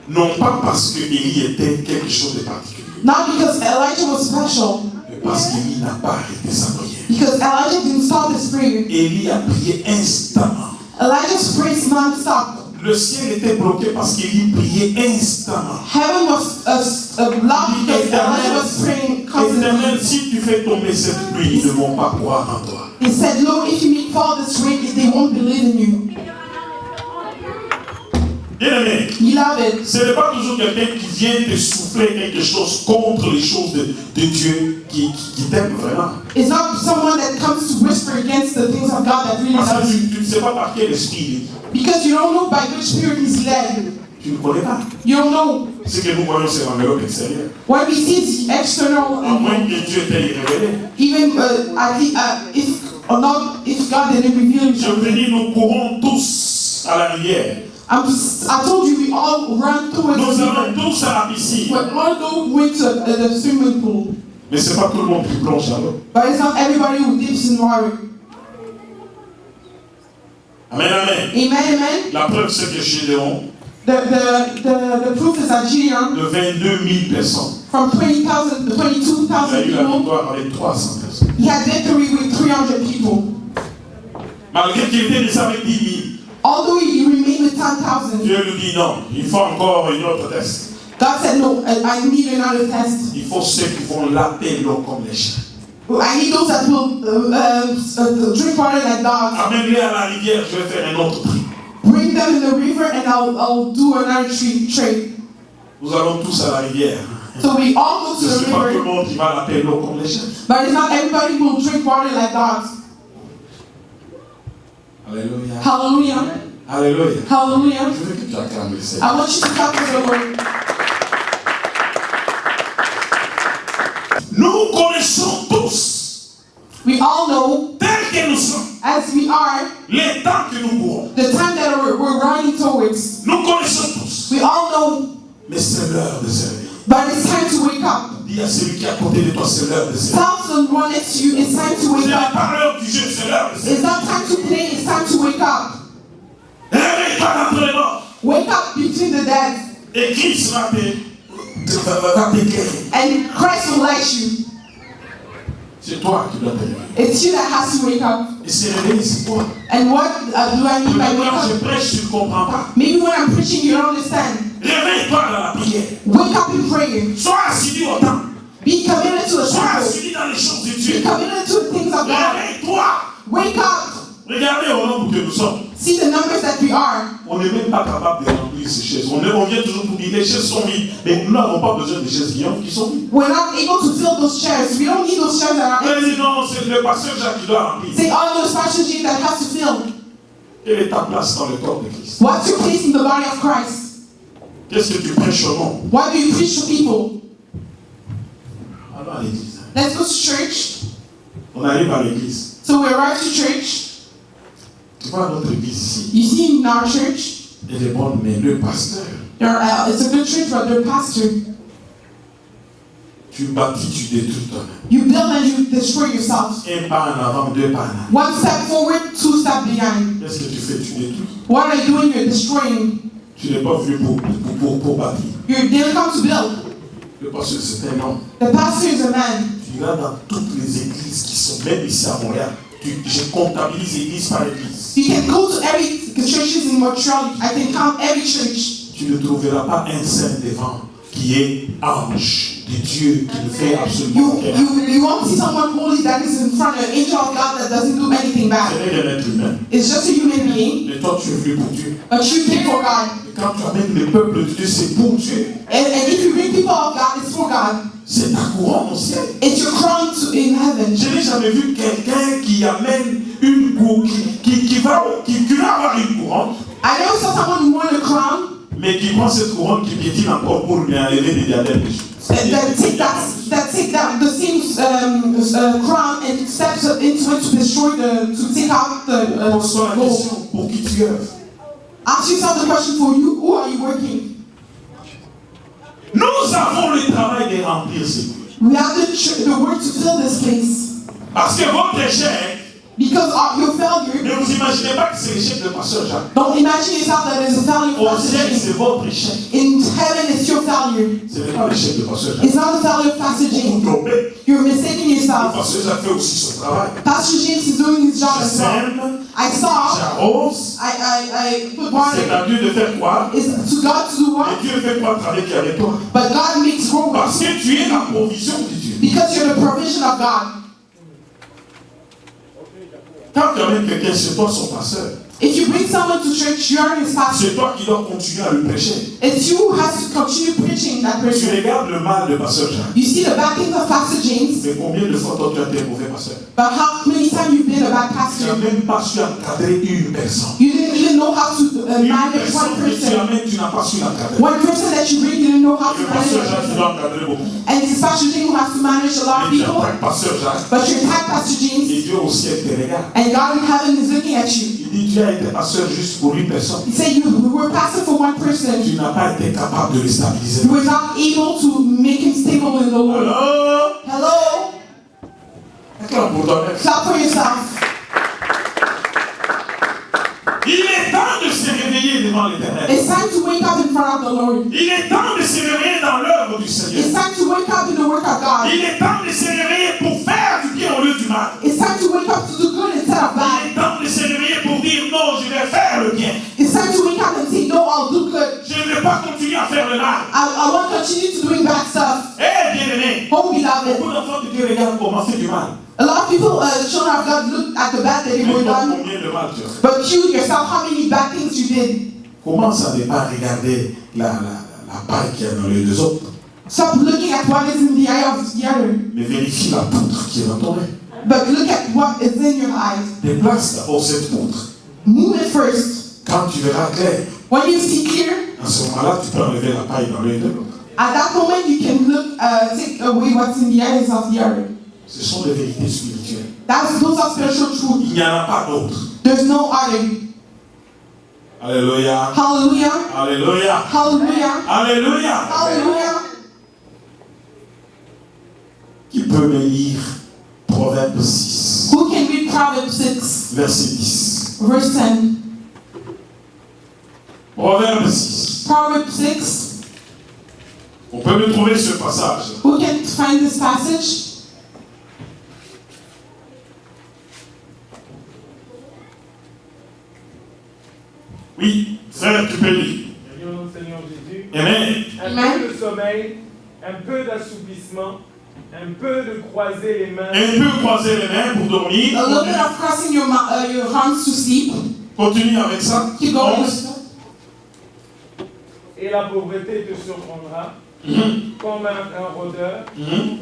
Non pas parce que Élie était quelque chose de particulier, not because Elijah was special, mais parce qu'Élie n'a pas arrêté sa prière. because Elijah didn't stop his prayer. Élie a prié instamment. Elijah's praise non-stop. Le ciel était bloqué parce qu'Élie priait instamment. Heaven was blocked because Elijah was praying constantly. Éternel, si tu fais tomber cette pluie, ils ne vont pas croire en toi. He said, Lord, if you make fall this rain, they won't believe in you. Bien aimé, Beloved, ce n'est pas toujours quelqu'un qui vient te souffler quelque chose contre les choses de Dieu qui t'aime vraiment. it's not someone that comes to whisper against the things of God that really Parce loves que you. tu ne sais pas par quel esprit il est. Because you don't know by which spirit he's led. Tu ne connais pas. You don't know. Ce que nous voyons, c'est l'enveloppe extérieure. When we see the external, À moins que Dieu t'ait révélé. even if God didn't reveal Je himself, veux dire, nous courons tous à la rivière. I told you we all run towards Nous the allons river. tous à la piscine. We all go to the swimming pool. Mais ce n'est pas tout le monde qui plonge à l'eau. But it's not everybody who dips in water. Amen, amen. Amen, amen. La preuve, c'est que Gédéon, The proof is that Gideon, de 22 000 personnes, from 22,000 il a eu la people, victoire avec 300 personnes. he had victory with 300 people. Malgré qu'il était déjà avec 10 000, Although he remained with 10,000, Dieu lui dit non, il faut encore une autre test. God said, no, I need another test. Il faut ceux qui vont laver l'eau comme les chiens. I need those that will drink water like dogs. Amène-les à la rivière, je vais faire un autre tri. Bring them in the river and I'll do another trade. Nous allons tous à la rivière. So we all go to Ce the n'est pas tout le river, monde qui va laver l'eau comme les chiens. but it's not everybody who will drink water like dogs. Alléluia. Hallelujah. Alléluia. Hallelujah. Je veux que tu acclames le Seigneur. I want you to clap for the Lord. Nous connaissons tous, We all know, tels que nous sommes, as we are, les temps que nous courons. the time that we're running towards. Nous connaissons tous, We all know, mais c'est l'heure de servir. but it's time to wake up. Dis à celui qui est à côté de toi, c'est l'heure de servir. Tell someone next to you, it's time to Ce wake n'est up. pas l'heure du jeu, c'est l'heure de It's servir. not time to play, it's time to wake up. Réveille-toi d'entre les morts. Wake up between the dead, Et Christ va t'éclairer. and Christ will light you. C'est toi qui dois te réveiller. It's you that has to wake up. Et se réveiller, c'est toi. And what do I mean by wake Quand je up? prêche, tu ne comprends pas. Maybe when I'm preaching, you don't understand. Réveille-toi dans la prière. Wake up in prayer. Sois assidu au temps. Be committed to the Sois temple. assidu dans les choses de Be Dieu. committed to the things of God. Réveille-toi. Wake up. Regardez au nombre que nous sommes. See the numbers that we are. On n'est même pas capable de remplir ces chaises. On vient toujours pour dire les chaises sont vides. Mais nous n'avons pas besoin de chaises qui sont vides. We're not able to fill those chairs. We don't need those chairs that are Mais empty. dis non, c'est le pasteur Jacques qui doit remplir. Say, all those passages that has to fill. Quelle est ta place dans le corps de Christ? What's your place in the body of Christ? Qu'est-ce que tu prêches au nom? What do you preach to people? Allons à l'église. Let's go to church. On arrive à l'église. So we arrive to church. Tu vois notre église ici. You see in our church, Elle est bonne, mais le pasteur, it's a good church, but the pastor, tu bâtis, tu détruis toi-même. you build and you destroy yourself. Un pas en avant, deux pas en arrière. One step forward, two steps behind. Qu'est-ce que tu fais? Tu détruis. What are you doing? You're destroying. Tu n'es pas venu pour bâtir. You didn't come to build. Le pasteur, c'est un homme. The pastor is a man. Tu iras dans toutes les églises qui sont, même ici à Montréal. Je comptabilise église par église. You can go to every churches in Montreal. I can count every church. Tu ne trouveras pas un saint devant qui est ange de Dieu qui ne fait absolument rien. You won't see someone holy that is in front of an angel of God that doesn't do anything Ce bad. n'est qu'un être humain. It's just a human being, Mais toi, tu es venu pour Dieu. but you live for God. Et quand tu amènes le peuple de Dieu, c'est pour Dieu. And if you bring people of God, it's for God. C'est ta couronne au ciel. It's your crown in heaven. Je n'ai jamais vu quelqu'un qui amène une couronne, qui va avoir une couronne, I never saw someone who won a crown mais qui prend cette couronne qui piétine encore pour lui enlever des diadèmes. that take that the same crown and steps into it to destroy to take out the Pose-toi la gold. question, pour qui tu œuvres? Ask yourself the question for you: who are you working? Nous avons le travail de remplir ces lieux. We have the work to fill this place Parce que votre échec, because of your failure. ne vous imaginez pas que c'est l'échec de pasteur Jacques. Don't imagine yourself that it's a failure of Au Pastor ciel, James. c'est votre échec. In heaven, it's your failure. Ce n'est pas l'échec de pasteur Jacques. It's not the failure of Pastor Vous vous James. trompez. You're mistaking Le yourself. pasteur Jacques fait aussi son travail. Pastor James is doing his job Je as well. sème, I saw. j'arrose. I put C'est water. à Dieu de faire quoi? It's to God to do Et what? Dieu ne fait pas travailler avec toi. But God makes room Parce que tu es la provision de Dieu. because you're the provision of God. Quand tu amènes quelqu'un chez toi, son pasteur, If you bring someone to church, you are his pastor. c'est toi qui dois continuer à le prêcher. It's you who has to continue preaching that Tu person. regardes le mal de pasteur Jacques. You see the bad things of Pastor James, Mais combien de fois toi tu as été un mauvais pasteur? but how many times you've been a bad Tu n'as pastor? même pas su encadrer une personne. You didn't even know how to Une manage personne one que tu person. amènes, tu n'as pas su l'encadrer. One person that you bring, you didn't know how to Le pasteur Jacques, tu manage. dois encadrer beaucoup. And it's Pastor James who has to manage a lot of Mais tu people. attaques pasteur Jacques. But you attack Pastor James, Et Dieu au ciel te regarde. and God in heaven is looking at you. Il dit, tu as été pasteur juste pour une personne. You say you were pastor for one person. Tu n'as pas été capable de le stabiliser. You were not able to make him stable in the Lord. Alors, Hello? acclame pour toi-même. Clap for yourself. Il est temps de se réveiller devant l'Éternel. It's time to wake up in front of the Lord. Il est temps de se réveiller dans l'œuvre du Seigneur. It's time to wake up in the work of God. Il est temps de se réveiller pour faire du bien au lieu du mal. It's time to wake up to do good instead of Il bad. est temps de se réveiller pour dire non, je vais faire le bien. It's time to wake up and say, no, I'll do good. Je ne vais pas continuer à faire le mal. I won't continue to doing bad stuff. Eh bien aimé, Oh, beloved. beaucoup d'enfants de Dieu regardent comment faire du mal. A lot of people, children of God, look at the bad that they Mais were toi, done. combien de mal tu as fait? But you yourself, how many bad things you did? Commence à ne pas regarder la paille qu'il y a dans les deux autres. Stop looking at what is in the eye of the other. Mais vérifie la poutre qui est dans ton œil. But look at what is in your eyes. Déplace d'abord cette poutre. Move it first. Quand tu verras clair, When you see clear, à ce moment-là, tu peux enlever la paille dans l'œil de l'autre. at that moment you can look, take away what's in the eyes of the other. Ce sont des vérités spirituelles. Those are spiritual truth. Il n'y en a pas d'autres. There's no other. Alléluia. Hallelujah. Alléluia. Hallelujah. Alléluia. Hallelujah. Qui peut me lire Proverbe 6, Who can read Proverbs 6, verset 10. verse 10? Proverbe 6. Proverbs 6. On peut le trouver ce passage. Who can find this passage? Oui, frère, tu peux lire. Seigneur, Seigneur Jésus. Amen. Un Amen. peu de sommeil, un peu d'assoupissement, un peu de croiser les mains. Un peu croiser les mains pour dormir. A little bit of crossing your hands to sleep. Continue avec ça. Keep going. 11. Et la pauvreté te surprendra comme un rôdeur,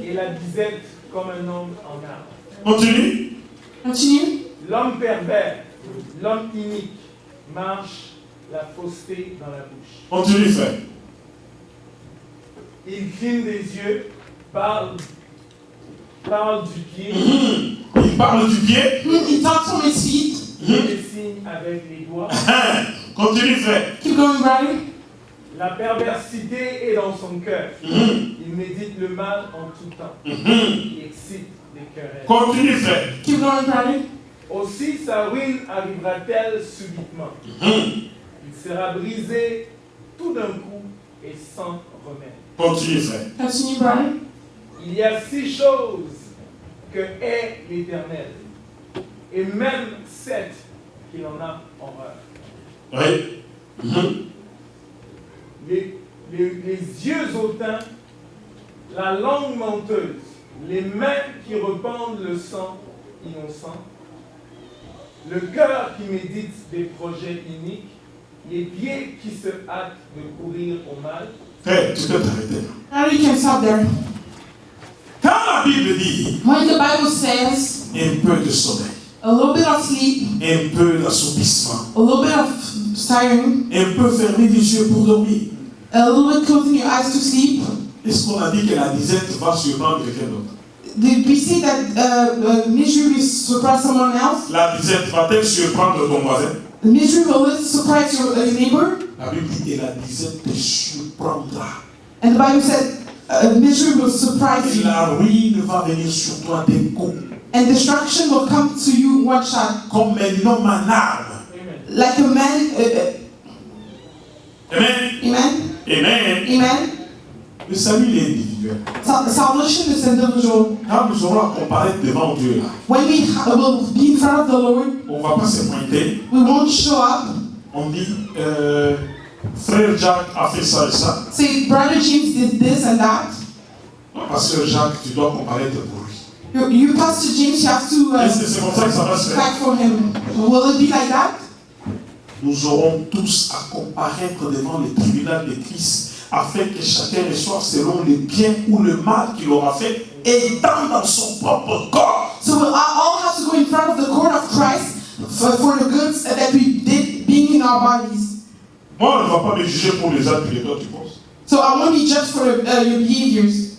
et la disette comme un homme en arme. Continue. Continue. L'homme pervers, l'homme inique, marche la fausseté dans la bouche. Continue, frère. Il cligne des yeux, parle du pied, Il parle du pied. He talks from his feet. il dessine avec les doigts. Continue, frère. Keep going, brother. La perversité est dans son cœur. Il médite le mal en tout temps. Il excite des querelles. Continue, frère. Keep going, brother. Aussi sa ruine arrivera-t-elle subitement. Il sera brisé tout d'un coup et sans remède. Continue, frère. Continue, brother. Il y a 6 choses que est l'Éternel, et même 7 qu'il en a horreur. Oui. Les yeux hautains, la langue menteuse, les mains qui répandent le sang innocent, le cœur qui médite des projets iniques, les pieds qui se hâtent de courir au mal. Frère, tu peux t'arrêter. Now you can stop there. Quand la Bible dit When the Bible says un peu de sommeil, a little bit of sleep, un peu d'assoupissement, a little bit of tiring, un peu fermer les yeux pour dormir, a little bit closing your eyes to sleep, est-ce qu'on a dit que la disette va surprendre quelqu'un d'autre? did we see that misery will surprise someone else? La disette va-t-elle surprendre ton voisin? Misery will it surprise your neighbor? La Bible dit que la disette te surprendra. And the Bible said misery will surprise Et you. la ruine va venir sur toi d'un coup, And destruction will come to you one shot. comme un homme en arme. Amen. Like a man. Amen. Amen. Amen. Amen. Le salut est individuel. Salvation is individual. Quand nous aurons à comparaître devant Dieu, là, When we will be in front of the Lord, on ne va pas se pointer. we won't show up. On dit, frère Jacques a fait ça et ça. Say, Brother James did this and that. Pasteur Jacques, tu dois comparaître pour lui. You Pastor James, you have to Et c'est comme ça que ça va se faire. fight for him. Will it be like that? Nous aurons tous à comparaître devant le tribunal de Christ afin que chacun reçoive selon le bien ou le mal qu'il aura fait, étant dans son propre corps. So we'll all have to go in front of the court of Christ for the goods that we did being in our bodies. Moi, on ne va pas me juger pour les actes que toi tu penses. So I won't be judged for your behaviors.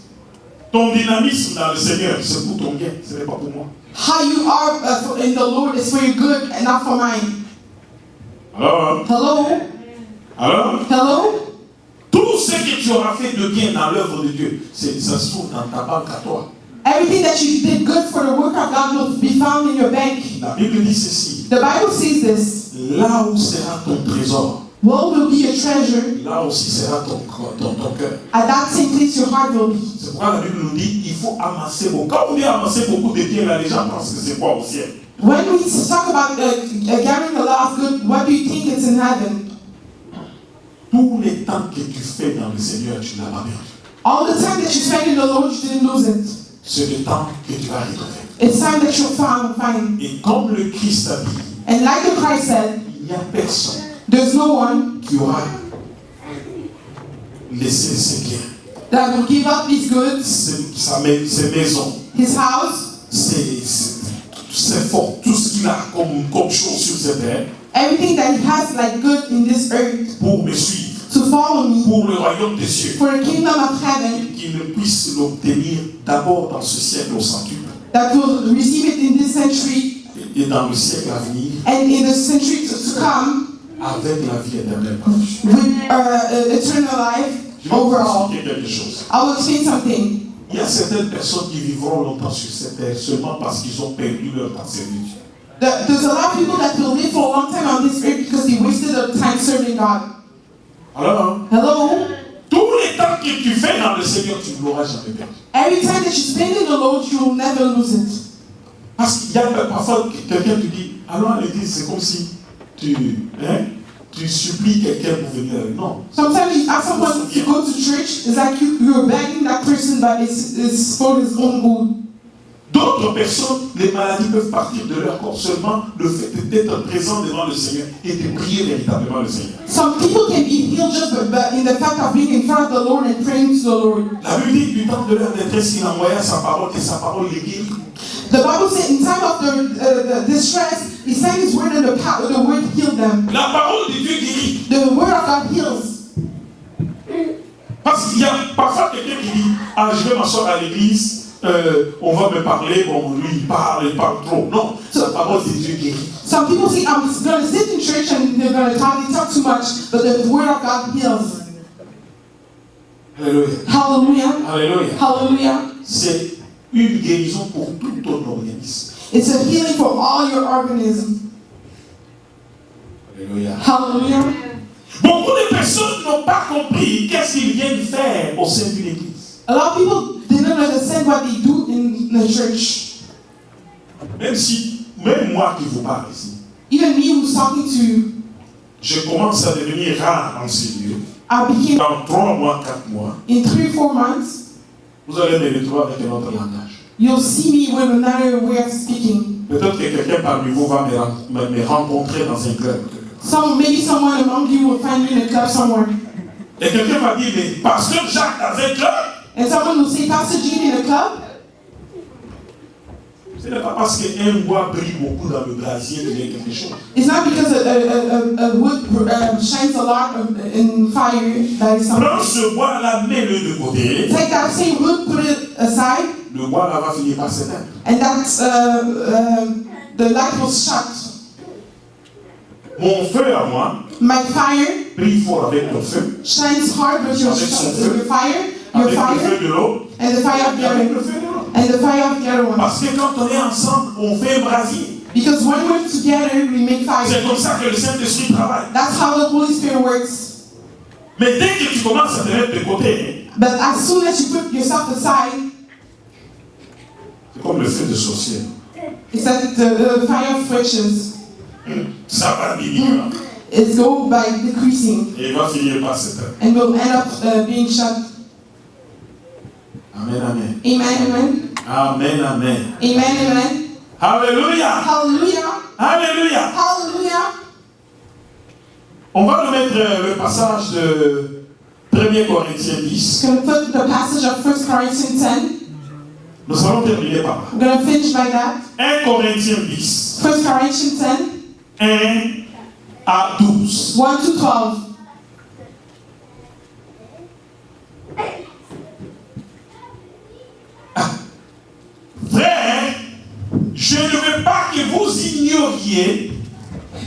Ton dynamisme dans le Seigneur, c'est pour ton bien, ce n'est pas pour moi. How you are in the Lord is for your good and not for mine. Hello? Alors, Hello? tout ce que tu auras fait de bien dans l'œuvre de Dieu, ça se trouve dans ta banque à toi. Everything that you did good for the work of God will be found in your bank. La Bible dit ceci. The Bible says this. Là où sera ton trésor, What will be your treasure? là aussi sera ton cœur. At that same place your heart will be. C'est pourquoi la Bible nous dit il faut amasser beaucoup. Quand on dit amasser beaucoup de biens, là, les gens pensent que c'est quoi au ciel? When we talk about gathering a lot of good, what do you think it's in heaven? Tous les temps que tu fais dans le Seigneur, tu ne l'as pas perdu. All the time that you spend in the Lord, you didn't lose it. C'est le temps que tu vas retrouver. It's time that you'll find. Et comme le Christ a dit, And like the Christ said, il n'y a personne there's no one qui aura laissé ses biens, that will give up his goods, ses maisons, his house, ses forts, tout ce qu'il a comme chose sur cette terre, everything that he has like good in this earth, pour me suivre, to follow me, pour le royaume des cieux, for the kingdom of heaven, qu'il ne puisse l'obtenir d'abord dans ce siècle au centuple that will receive it in this century et dans le siècle à venir and in the century to come avec la vie éternelle. with eternal life Je vais vous overall. expliquer quelque chose. I will explain something. Il y a certaines personnes qui vivront longtemps sur cette terre seulement parce qu'ils ont perdu leur temps service. There's a lot of people that will live for a long time on this earth because they wasted their time serving God. Alors, Hello? tous les temps que tu fais dans le Seigneur, tu ne l'auras jamais perdu. Every time that you spend in the Lord, you will never lose it. Parce qu'il y a parfois quelqu'un qui dit, allons à l'église, c'est comme si tu supplies quelqu'un pour venir avec. Non. Sometimes you ask someone to go to church, it's like you're begging that person, but it's for his own good. D'autres personnes, les maladies peuvent partir de leur corps seulement le fait d'être présent devant le Seigneur et de prier véritablement le Seigneur. Some people can be healed just but in the fact of being in front of the Lord and praying to the Lord. La Bible dit du temps de leur détresse, il envoya sa parole et sa parole les guérit. The Bible says in time of the distress, He sent His word and the word healed them. La parole de Dieu guérit. The word of God heals. Parce qu'il y a parfois quelqu'un qui dit, ah je vais m'asseoir à l'église, on va me parler, bon lui il parle trop. Non, la parole de Dieu guérit. Some people say, I'm going to sit in church and they're going to talk too much, but the word of God heals. Alléluia. Hallelujah. Alléluia. Hallelujah. C'est une guérison pour tout ton organisme. It's a healing for all your organism. Alléluia. Hallelujah. Beaucoup de personnes n'ont pas compris qu'est-ce qu'ils viennent faire au sein d'une église. A lot of people didn't understand what they do in the church. Même moi qui vous parle ici, Even me who's talking to you, je commence à devenir rare en ces lieux. I became, Dans 3 mois, 4 mois, in 3-4 months, vous allez me retrouver avec un autre langage. you'll see me with another way of speaking. Peut-être que quelqu'un parmi vous va me rencontrer dans un club. Maybe someone among you will find me in a club somewhere. Et quelqu'un va dire, mais Pasteur Jacques dans un club? And someone will say, Pastor Gene in a club? Ce n'est pas parce qu'un bois brille beaucoup dans le brasier qu'il y a quelque chose. It's not because a wood shines a lot in fire that is something. Prends ce bois-là, mets-le de côté. Take that same wood, put it aside, Le bois-là va finir par s'éteindre. and that's the light will shut. Mon feu à moi My fire brille fort avec ton feu, shines hard with your fire, avec le feu de l'eau, and the fire of the avec other, le feu de l'eau. and the fire of the other one. Parce que quand on est ensemble, on fait un brasier. Because when we're together, we make C'est fire. comme ça que le Saint-Esprit travaille. That's how the Holy Spirit works. Mais dès que tu commences à te mettre de côté, But as soon as you put yourself aside, c'est comme le feu de sorcière. it's like the fire of witches. Ça va diminuer. It's go by decreasing Et il va finir par s'éteindre. and will end up being shut. Amen, amen. Amen, amen. Amen, amen. Amen, amen. Alléluia. Hallelujah. Alléluia. Hallelujah. On va nous mettre le passage de 1 Corinthiens 10. Going to put the passage of 1 Corinthians 10. Nous allons terminer par là. I'm going to finish by that. 1 Corinthiens 10. 1 Corinthians 10, 1 à 12. 1 to 12. Frères, je ne veux pas que vous ignoriez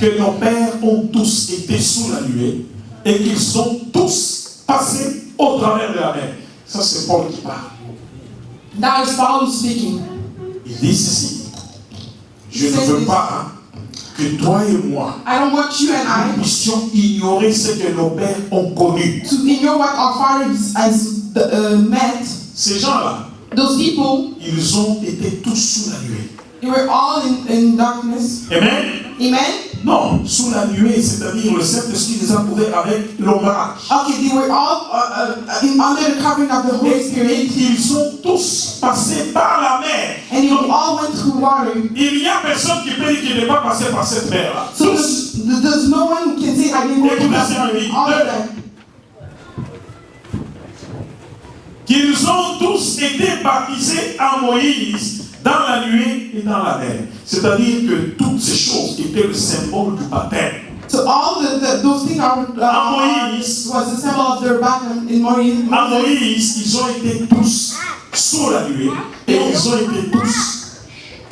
que nos pères ont tous été sous la nuée et qu'ils ont tous passé au travers de la mer. Ça, c'est Paul qui parle. That is Paul speaking. Il dit ceci. Je ne veux pas que toi et moi I don't want you and I puissions ignorer ce que nos pères ont connu. to ignore what our fathers has met. Ces gens-là, Those people, ils ont été tous sous la nuée. they were all in darkness. Amen. Amen? Non, sous la nuée, c'est-à-dire le Saint-Esprit les a couverts avec l'ombrage. Okay, they were all under the covering of the Holy Et Spirit. ils ont tous passé par la mer. And they all went through water. Il n'y a personne qui peut dire qu'il n'est pas passé par cette mer-là. So Tous. there's no one who can say, I didn't go through that water. All of them. Qu'ils ont tous été baptisés en Moïse dans la nuée et dans la mer. C'est-à-dire que toutes ces choses étaient le symbole du baptême. So all those things are Moïse. was the symbol of their baptism in Moïse. En Moïse, ils ont été tous sous la nuée et ils ont été tous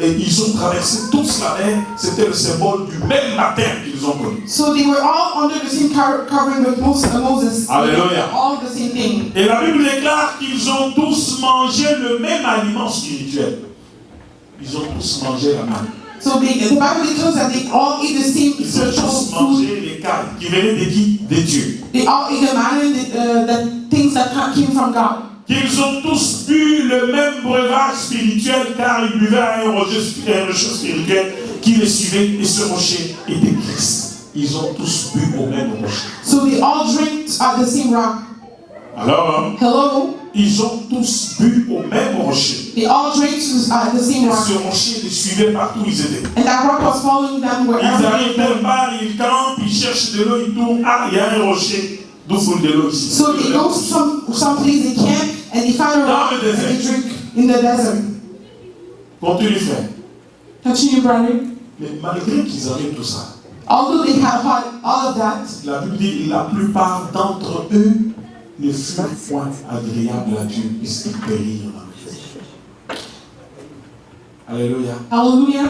et ils ont traversé tous la mer. C'était le symbole du même baptême qu'ils ont connu. So they were all under the same covering with Moses. Alléluia. All the same thing. Et la Bible déclare qu'ils ont tous mangé le même aliment spirituel. Ils ont tous mangé la manne. So the Bible declares that they all eat the same Ils ont spiritual tous food. mangé les cailles qui venaient de qui? De Dieu. They all eat the manna and the things that came from God. Qu'ils ont tous bu le même breuvage spirituel car ils buvaient à un rocher spirituel qui les suivait et ce rocher était Christ. Ils ont tous bu au même rocher. So they all drink at the same rock. Alors, Hello? ils ont tous bu au même rocher. They all drank at the same Et rock. ce rocher les suivait partout où ils étaient. And that rock was following them Ils wherever arrivent they d'un went. bar, ils campent, ils cherchent de l'eau, ils tournent. Ah, il y a un rocher. D'où faut de l'eau ici? So they go to some place, they camp, and they find a rock and they drink in the desert. Continue, frère. Continue, brother. Mais malgré qu'ils avaient tout ça, Although they had all of that, la Bible dit la plupart d'entre eux ne furent point agréables à Dieu puisqu'ils périrent dans le feu. Alléluia. hallelujah,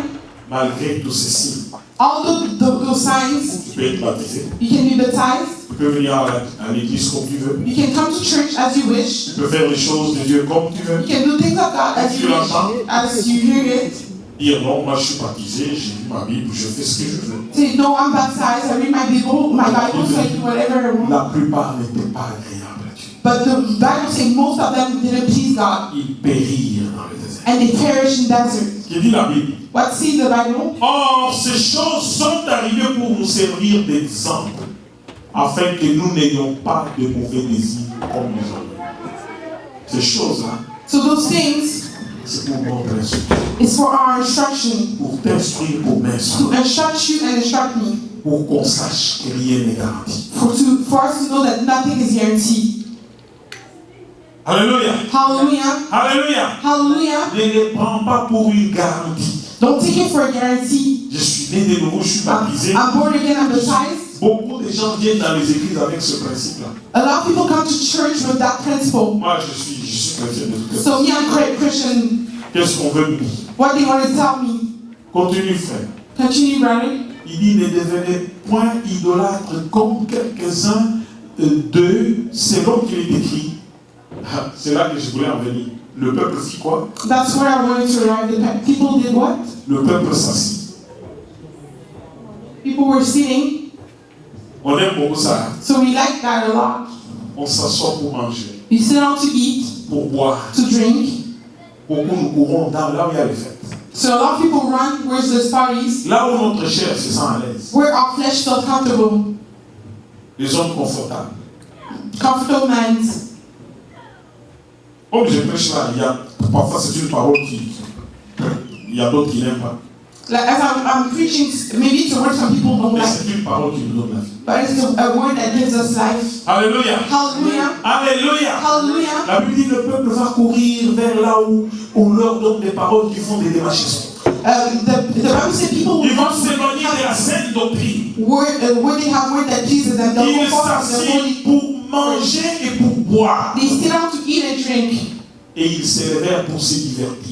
Malgré tout ceci, all those signs, tu peux être baptisé. you can be baptized, Tu peux venir à l'église comme tu veux. you can come to church as you wish, Tu peux faire les choses de Dieu comme tu veux. you can do things of God as you wish, as you hear it. Dire non, moi je suis baptisé, j'ai lu ma Bible, je fais ce que je veux. Say, no, I'm baptized, I read my Bible, so I do whatever I want. La plupart n'étaient pas agréables à Dieu. But the Bible says most of them didn't please God, Ils périrent dans le désert. and they perished in desert. Qui dit la Bible? What says the Bible? Or, ces choses sont arrivées pour nous servir d'exemple, afin que nous n'ayons pas de mauvais désirs comme nous avons. Ces choses-là, So those things c'est pour notre instruction, is for our instruction, pour t'instruire, pour m'instruire, to instruct you and instruct me, pour qu'on sache que rien n'est garanti. for us to know that nothing is guaranteed. Alléluia. Hallelujah. Alléluia. Hallelujah. Ne les prends pas pour une garantie. Don't take it for a guarantee. Je suis né de nouveau, je suis baptisé. I'm born again, I'm baptized. Beaucoup de gens viennent dans les églises avec ce principe-là. A lot of people come to church with that principle. Moi, je suis chrétien de toute So me, I'm Christian. Qu'est-ce qu'on veut nous dire? What do you want to tell me? Continue, frère. Continue, brother. Il dit, ne devenez point idolâtres comme quelques-uns d'eux, selon qu'il est écrit. C'est là que je voulais en venir. Le peuple fit quoi? That's where I wanted to arrive. The people did what? Le peuple s'assit. People were sitting. On aime beaucoup ça. Hein? So we like that a lot. On s'assoit pour manger, We sit down to eat, pour boire. to drink. Beaucoup nous courons dans là où il y a les fêtes. So a lot of people run where's the parties, Là où notre chair se sent à l'aise. where our flesh felt comfortable, Les hommes confortables. comfortable minds. Comme je prêche là, il y a parfois c'est une parole qui. Il y a d'autres qui n'aiment pas. Like as I'm preaching, maybe it's a word some people don't Mais like, c'est une parole qui nous donne la vie. but it's a word that gives us life. Alléluia. Hallelujah. Alléluia. Hallelujah. La Bible dit le peuple va courir vers là où on leur donne des paroles qui font des démarches. The Bible says people Ils will vont come s'éloigner de la sainte doctrine. where they have word that Jesus and they'll go Ils forward from the s'assient holy. pour manger et pour boire. They sit down to eat and drink. Et ils s'élèvent pour se divertir.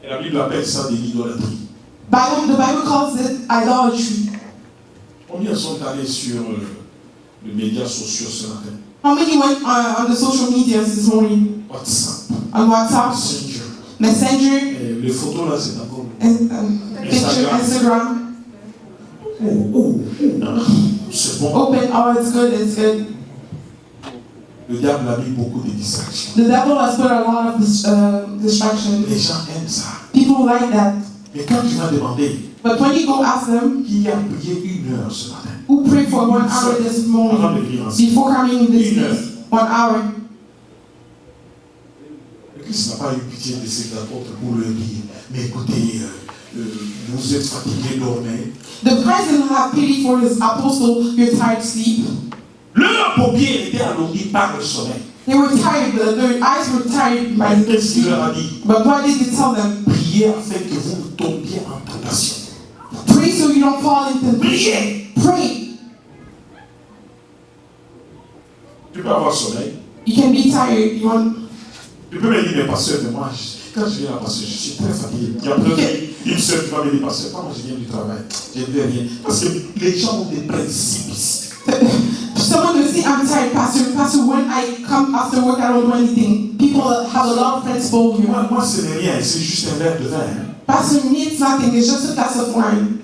Et la Bible appelle ça de l'idolâtrie. The Bible calls it idolatry. Combien sont allés sur les médias sociaux ce matin? How many went on the social media this morning? WhatsApp, On WhatsApp, Messenger, et les photos là, c'est encore. picture, Instagram. C'est bon. Open, oh, it's good, it's good. Le diable a mis beaucoup de distractions. The devil has put a lot of distraction. Les gens aiment ça. People like that. Mais quand tu vas demander But when you go ask them, qui a prié 1 heure ce matin, who prayed for 1 hour this avant morning, de venir ensemble, before coming this 1 heure. place, 1 hour, Le Christ n'a pas eu pitié de ses apôtres pour leur dire, mais écoutez, vous êtes fatigués, dormez. the Christ didn't have pity for his apostle, you're tired, sleep. Leurs paupières étaient alourdies par le sommeil. They were tired, their eyes were tired by Mais the qu'est-ce qu'il sleep. leur a dit? But what did he tell them? Priez afin que vous ne tombiez en tentation. Pray so you don't fall into temptation. Priez. Pray. Tu peux avoir sommeil. You can be tired. You want. Tu peux me dire, mais pasteur, mais moi, quand je viens à pasteur, je suis très fatigué. Il y a peut-être une seule qui va me dire, pasteur, moi je viens du travail, je ne vais rien. Parce que les gens ont des principes ici. Someone will say, I'm tired, Pastor. Pastor, when I come after work, I don't do anything. People have a lot of principle here. Moi ce n'est rien, c'est juste un verre de vin. Pastor needs nothing. It's just a glass of wine.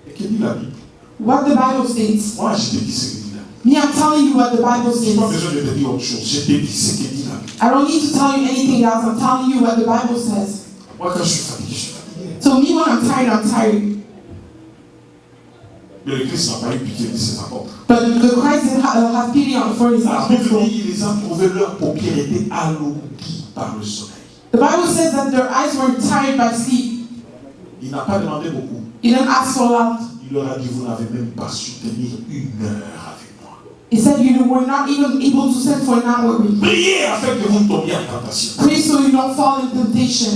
Et que dit la Bible? What the Bible states. Moi, je te dis ce que dit la Bible. Me, I'm telling you what the Bible Je n'ai pas says. besoin de te dire autre chose. Je te dis ce que dit la Bible. I don't need to tell you anything else. I'm telling you what the Bible says. Moi, quand je suis fatigué, je suis fatigué. So me, when I'm tired, I'm tired. Mais le Christ n'a pas eu pitié de ses apôtres. But the Christ didn't have pity for his La Bible apostle. dit, il les a trouvés, leurs paupières étaient alourdies par le sommeil. The Bible says that their eyes were tired by sleep. Il n'a pas demandé beaucoup. He didn't ask for a lot. Il leur a dit, vous n'avez même pas su tenir 1 heure avec moi. He said you were not even able to stand for an hour with me. Priez afin que vous ne tombiez en tentation. Pray so you don't fall in temptation.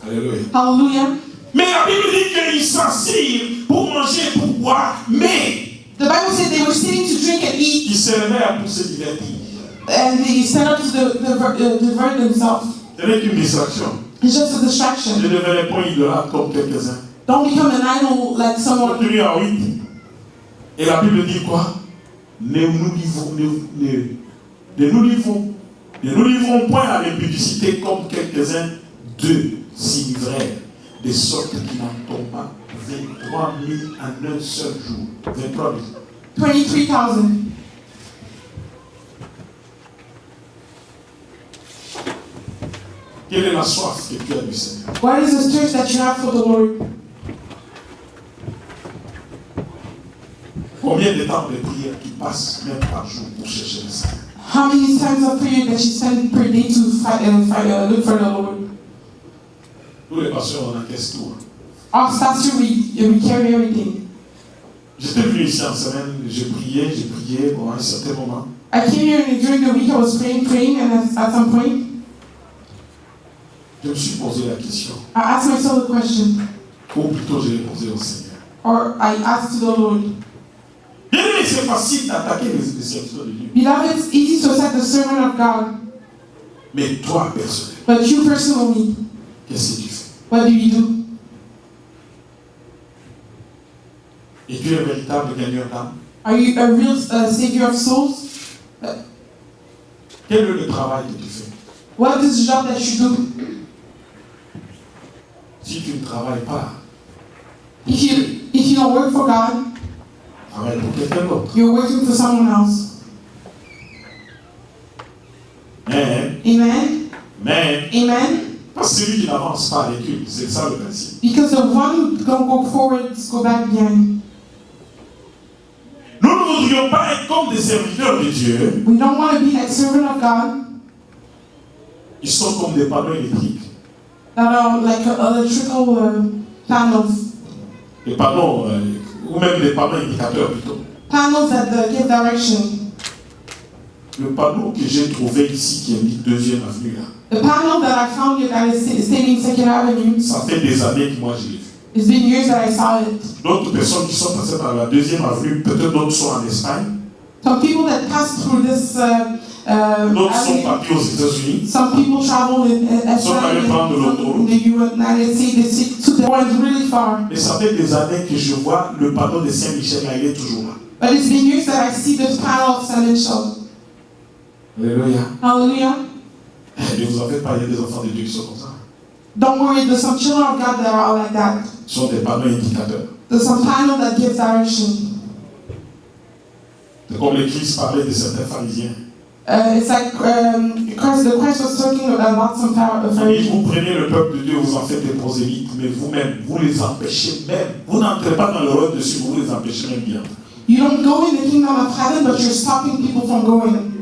Alléluia. Hallelujah. Mais la Bible dit qu'ils s'assirent pour manger, pour boire, mais The Bible said they were sitting to drink and eat, ils se levèrent pour se divertir. and they set up to divert themselves. Ce n'est qu'une distraction. It's just a distraction. Ne devenez pas idolâtre comme quelques-uns. Don't become an idol like someone. Continue à 8. Et la Bible dit quoi? Ne nous livrons point à l'impudicité comme quelques-uns d'eux s'ivraient, de sorte qu'ils n'en tombent pas 23 000 en un seul jour. 23 000. 23,000. Quelle est la soif que tu as du Seigneur? What is the thirst that you have for the Lord? Combien de temps de prière tu passes même par jour pour chercher le Seigneur? How many times of prayer that you spend per day to look for the Lord? Tous les pasteurs, on encaisse tout. Us pastors, we carry everything. J'étais venu ici en semaine, j'ai prié, bon, à un certain moment. I came here and during the week I was praying, and at some point Je me suis posé la question, I asked myself a question, ou plutôt je l'ai posé au Seigneur. or I asked to the Lord. Bien aimé, c'est facile d'attaquer les serviteurs de Dieu. Beloved, it's easy to attack the servant of God, Mais toi, personnellement, but you personally, qu'est-ce que tu fais? what do you do? Et tu es un véritable gagneur d'âme. Are you a real savior of souls? Quel est le travail que tu fais? What is the job that you do? Si tu ne travailles pas, If you don't work for God, travaille pour quelqu'un d'autre. you're working for someone else. Mais, Amen. parce que celui qui n'avance pas recule, c'est ça le principe. Because the one who don't go forward go back behind. Nous ne voudrions pas être comme des serviteurs de Dieu. We don't want to be like servant of God Ils sont comme des panneaux électriques. that are like electrical panels. Des panneaux, ou même des panneaux indicateurs plutôt. Panels that give direction. Le panneau que j'ai trouvé ici, qui est mis 2e avenue là, The panel that I found here that is stating 2nd Avenue, ça fait des années que moi je l'ai vu. it's been years that I saw it. D'autres personnes qui sont passées par la 2e avenue, peut-être d'autres sont en Espagne. Some people that passed through this D'autres sont partis aux États-Unis. Some people travel in Sont allés prendre l'autoroute. the United States. They went really far. Mais ça fait des années que je vois le panneau de Saint-Michel là, il est toujours là. But it's been years that I see this panel of Saint Michel. Alléluia. Hallelujah. Ne vous en faites pas, il y a des enfants de Dieu qui sont comme ça. Don't worry, there's some children of God that are like that. Ce sont des panneaux indicateurs. There's some panel that gives direction. C'est comme l'Église parlait de certains pharisiens. It's like Christ was talking about some Il dit, Pharisees. vous prenez le peuple de Dieu, vous en faites des prosélytes, mais vous-même, vous les empêchez même. Vous n'entrez pas dans le rôle dessus, vous les empêchez même bien. You don't go in the kingdom of heaven, but you're stopping people from going.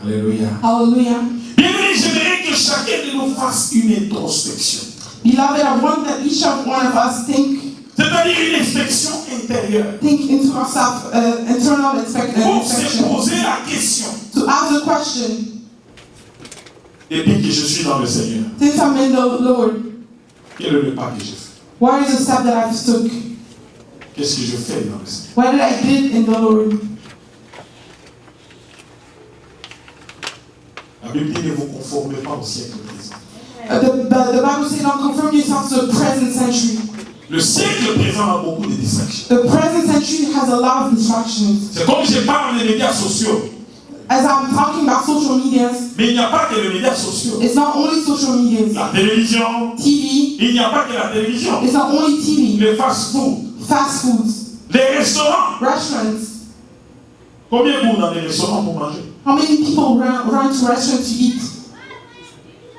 Alléluia. Hallelujah. Bien aimé, j'aimerais que chacun de nous fasse une introspection. Beloved, I want that each one of us think C'est-à-dire une inspection intérieure. into ourselves, internal Pour se inspection. poser la question. To ask the question, Depuis que je suis dans le Seigneur, since I'm in the Lord, quel est le pas que j'ai fait? what is the step that I've took? Qu'est-ce que je fais dans le Seigneur? What did I did in the Lord? La Bible dit ne vous conformez pas au siècle présent. The Bible says, don't conform yourself to the present century. Le siècle présent a beaucoup de distractions. The present century has a lot of distractions. C'est comme je parle des médias sociaux. As I'm talking about social medias, Mais il n'y a pas que les médias sociaux. it's not only social medias. La télévision, TV, il n'y a pas que la télévision. it's not only TV. Les fast-food, Fast foods, les restaurants. restaurants. Combien vous dans les restaurants pour manger? How many people run to restaurants to eat?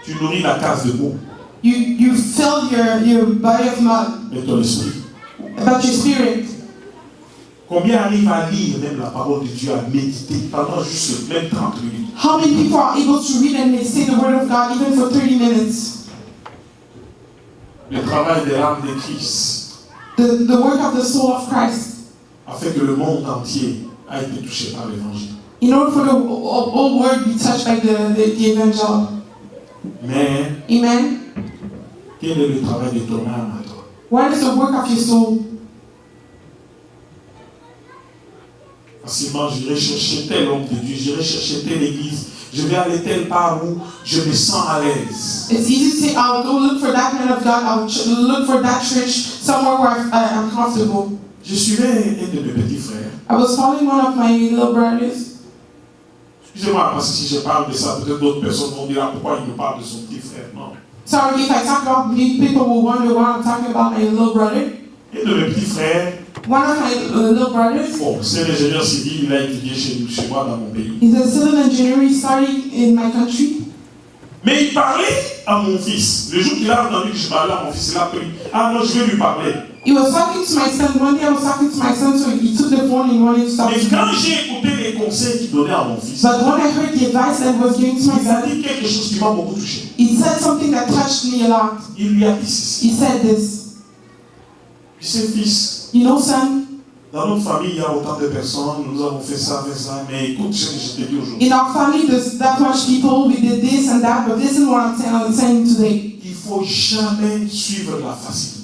Tu nourris la case de mots, You fill your body of mud, mais ton esprit. but your spirit. Combien arrivent à lire même la parole de Dieu, à méditer pendant juste même 30 minutes? How many people are able to read and say the word of God even for 30 minutes? Le travail des âmes de Christ The work of the soul of Christ. a fait que le monde entier a été touché par l'évangile. In order for the whole world to be touched by the evangel. Mais Amen. quel est le travail de ton âme à toi? What is the work of your soul? Facilement, j'irai chercher tel homme de Dieu, j'irai chercher telle église, je vais aller telle part où je me sens à l'aise. It's easy to say, I'll go look for that man of God, I'll look for that church somewhere where I'm comfortable. Je suivais un de mes petits frères. I was following one of my little brothers. Excusez-moi, parce que si je parle de ça, peut-être d'autres personnes vont dire pourquoi il me parle de son petit frère. Non. Sorry if I talk about me, people will wonder why I'm talking about my little brother. Un de mes petits frères, One of my little brothers, bon, c'est un ingénieur civil, il a étudié chez moi dans mon pays. he's a civil engineer, he studied in my country. Mais il parlait à mon fils. Le jour qu'il a entendu que je parlais à mon fils, il a pris. Ah non, je vais lui parler. He was talking to my son. One day I was talking to my son, so he took the phone and wanted to talk Mais to quand me. j'ai écouté les conseils qu'il donnait à mon fils, But when I heard the advice that he was giving to my il a son, dit quelque chose qui m'a beaucoup touché. he said something that touched me a lot. Il lui a dit ceci. He said this, Tu sais, fils, you know, son, dans notre famille, il y a autant de personnes, nous avons fait ça, mais écoute ce que je te dis aujourd'hui. in our family there's that much people, we did this and that, but listen what I'm saying today. Il ne faut jamais suivre la facilité.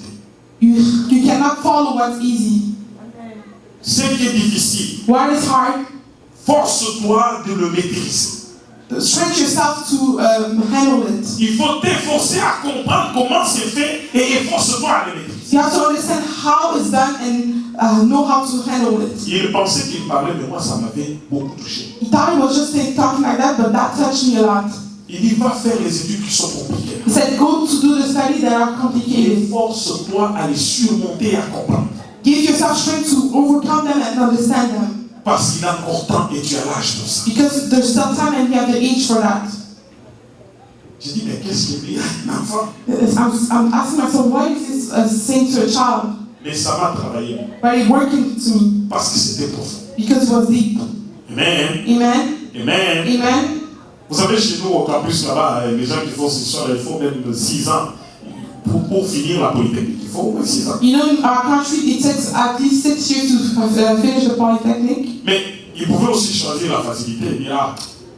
You cannot follow what's easy. Ce qui est difficile, What is hard, force-toi de le maîtriser. stretch yourself to handle it. Il faut t'efforcer à comprendre comment c'est fait et efforce-toi à le maîtriser. You have to understand how it's done and know how to handle it. Il pensait qu'il parlait, mais moi, ça m'avait beaucoup touché. He thought he was just talking like that, but that touched me a lot. Il dit, va faire les études qui sont compliquées. He said, go to do the studies that are complicated. Efforce-toi à les surmonter et à comprendre. Give yourself strength to overcome them and understand them. Parce qu'il a encore temps et tu as l'âge de ça. Because there's still time and you have the age for that. Je dis, mais qu'est-ce qu'il dit à un enfant? I'm asking myself, why is this saying to a child? Mais ça m'a travaillé. But it's working to me. Parce que c'était profond. Because it was deep. Amen. Amen. Amen. Amen. Vous savez, chez nous, au campus là-bas, les gens qui font ces soirs, il faut même 6 ans pour finir la polytechnique. Il faut au moins 6 ans. You know, in our country, it takes at least 6 years to finish the polytechnic. Mais il pouvait aussi choisir la facilité. Il dit, ah,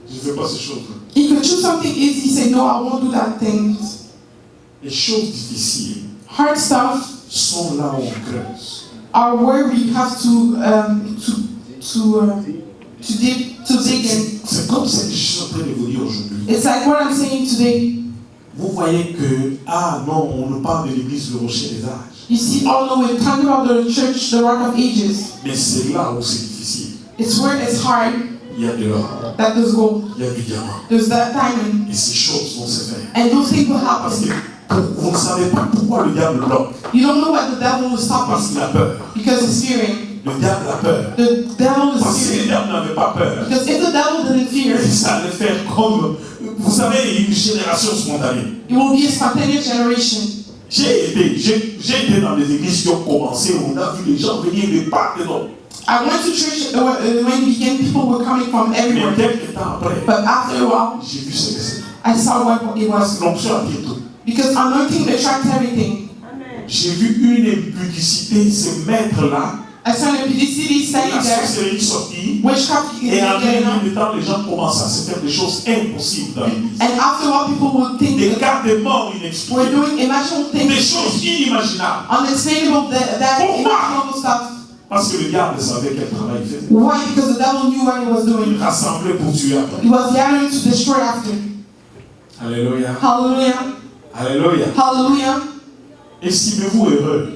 je ne fais pas ces choses. He could choose something easy, say, no, I won't do that thing. Les choses difficiles Hard stuff sont là où on creuse. are where we have to dig in. C'est C'est comme ça que je suis en train de vous dire aujourd'hui. It's like what I'm saying today. Vous voyez que, ah non, on nous parle de l'église le rocher des âges. You see, although we're talking about the church, the Rock of Ages, Mais c'est là où c'est difficile. it's where it's hard Il y a de l'or, that there's gold, il y a du diamant. there's that diamond, Et ces choses vont se faire. and those things will Parce que happen. vous ne savez pas pourquoi le diable bloque. You don't know what the devil is Parce stopping qu'il a peur. because he's fearing. Le diable a peur. The devil Parce is que le fearing. diable n'avait pas peur. Because if the devil didn't fear, Ça allait faire comme, vous savez, une génération spontanée. it will be a spontaneous generation. J'ai été dans des églises qui ont commencé, on a vu les gens venir de part et d'autre. I went to church when it began, people were coming from Mais everywhere. quelques temps après, But after a while, j'ai vu ce que c'est. I saw what it Parce was. que l'onction a pris tout. Because anointing attracts everything. J'ai vu une impudicité se mettre là, I saw an publicity la standing there, sorcellerie sortie, witchcraft et en getting on. même temps, les gens commencent à se faire des choses impossibles dans l'église. And after a while, people would think Des that cas de mort we're inexpliqués, doing imaginable des things, choses inimaginables. unexplainable, that imaginable stuff. Parce que le diable savait quel travail il faisait. Why? Because the devil knew what he was Il doing. rassemblait pour tuer après. He was gathering to destroy after. Alléluia. Hallelujah. Alléluia. Hallelujah. Estimez-vous heureux.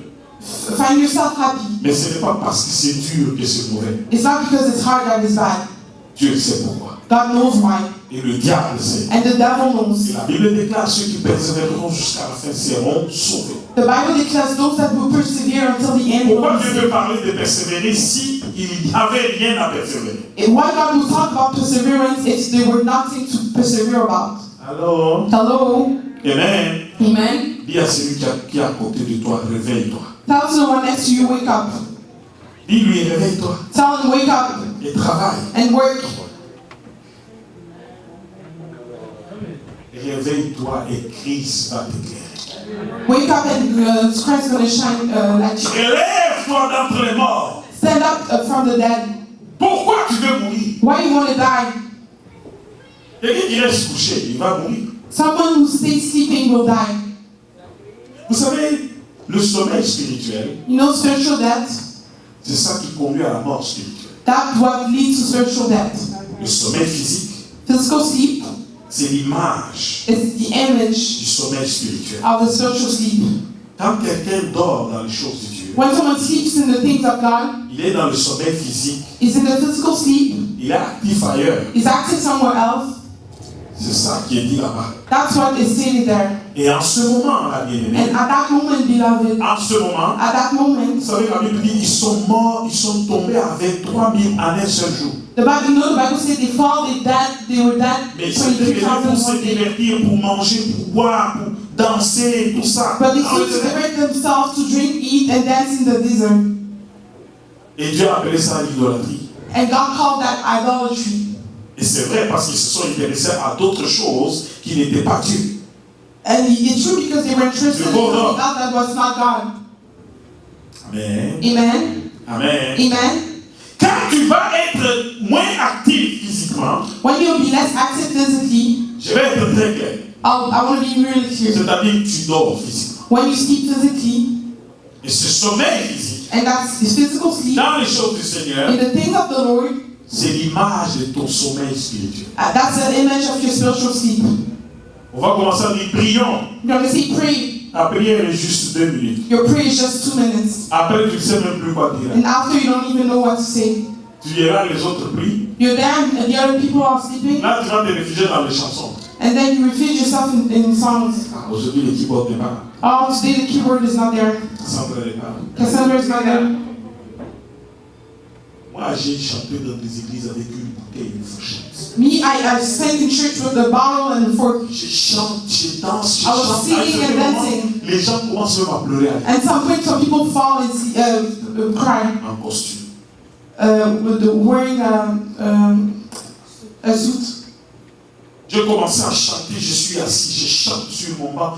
Find yourself happy. Mais ce n'est pas parce que c'est dur que c'est mauvais. It's not because it's hard that it's bad. Dieu sait pourquoi. God knows why. Et le diable sait. And the devil Et knows. la Bible déclare ceux qui persévéreront jusqu'à la fin seront sauvés. The Bible declares those that will persevere until the end will Pourquoi be Dieu saved. veut parler de persévérer si il n'y avait rien à persévérer? And why God will talk about perseverance if there were nothing to persevere about? Alors, Hello? Amen. Amen? Dis à celui qui est à côté de toi, réveille-toi. Tell someone next to you, wake up. Dis-lui, réveille-toi Tell him, wake up et travaille. and work. Réveille-toi et Christ va t'éclairer. Wake up and Christ's going to shine like you. Relève-toi d'entre les morts. Stand up from the dead. Pourquoi tu veux mourir? Why you want to die? Quelqu'un qui reste couché, il va mourir. Someone who stays sleeping will die. Vous savez, le sommeil spirituel, You know spiritual death? c'est ça qui conduit à la mort spirituelle. That's what leads to spiritual death. Le sommeil physique, Physical sleep c'est l'image is the image du sommeil spirituel. of the spiritual sleep. Quand quelqu'un dort dans les choses de Dieu, When someone sleeps in the things of God, il est dans le sommeil physique, is in the physical sleep, il est actif ailleurs. is active somewhere else. C'est ça qui est dit là-bas. That's what is stated there. Et en ce moment, la And bien-aimée, at that moment, beloved, en ce moment, at that moment, vous savez, la Bible dit, ils sont morts, ils sont tombés avec 3000 en un seul jour. the Bible, you know, the Bible says they fall, they were dead Mais ils étaient venus pour se 23,000 days. divertir, pour manger, pour boire, pour danser, tout ça. But they came to divert themselves to drink, eat, and dance in the desert. Et Dieu a appelé ça l'idolâtrie. And God called that idolatry. Et c'est vrai parce qu'ils se sont intéressés à d'autres choses qui n'étaient pas Dieu. And it's true because they were interested in Go, go. something else that was not God. Amen. Amen? Amen. Amen? Quand tu vas être moins actif physiquement, When you'll be less active physically, je vais être très clair. I want to be really clear. C'est-à-dire que tu dors physiquement. When you sleep physically, Et ce sommeil physique, and that's the physical sleep, dans les choses du Seigneur, in the things of the Lord, c'est l'image de ton sommeil spirituel. that's an image of your spiritual sleep. On va commencer à dire prions. You're going to say pray. La prière est juste 2 minutes. Your prayer is just 2 minutes. Après, tu ne sais même plus quoi dire. And after, you don't even know what to say. Tu verras les autres prient. You're there and the other people are sleeping. Là, tu vas te réfugier dans les chansons. And then you refuge yourself in songs. Ah, aujourd'hui, les keyboards n'est pas là. Oh, today the keyboard is not there. Cassandra n'est pas là. Cassandra is not there. Moi, j'ai chanté dans des églises avec une bouteille et une fourchette. Me, I sang in church with a bottle and a fork. Je chante, je danse, je I was chante. singing À un certain and moment, dancing. les gens commencent même à pleurer And some point, some people fall and cry en costume. with wearing a suit. J'ai commencé à chanter, je suis assis, je chante sur mon banc.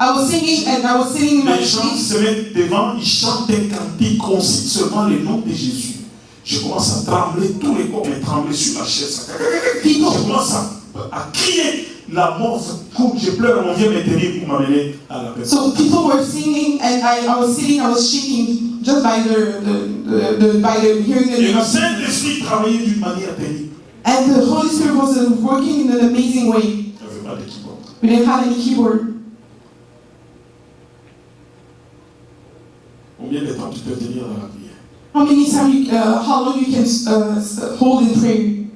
I was singing and I was sitting in my Les gens qui seat. se mettent devant, ils chantent un cantique, qu'on cite seulement le nom de Jésus. Je commence à trembler, tous les corps me tremblaient sur la chaise. Je commence à crier la mort, je pleure, on vient me tenir pour m'amener à la personne. So people were singing and I was sitting, I was shaking just by the hearing the Et name le of Jesus. Saint-Esprit travaillait d'une manière terrible. And the Holy Spirit was working in an amazing way. Il n'y avait pas de keyboard. We didn't have any keyboard. Combien de temps tu peux tenir dans la prière? How long you can hold in prayer?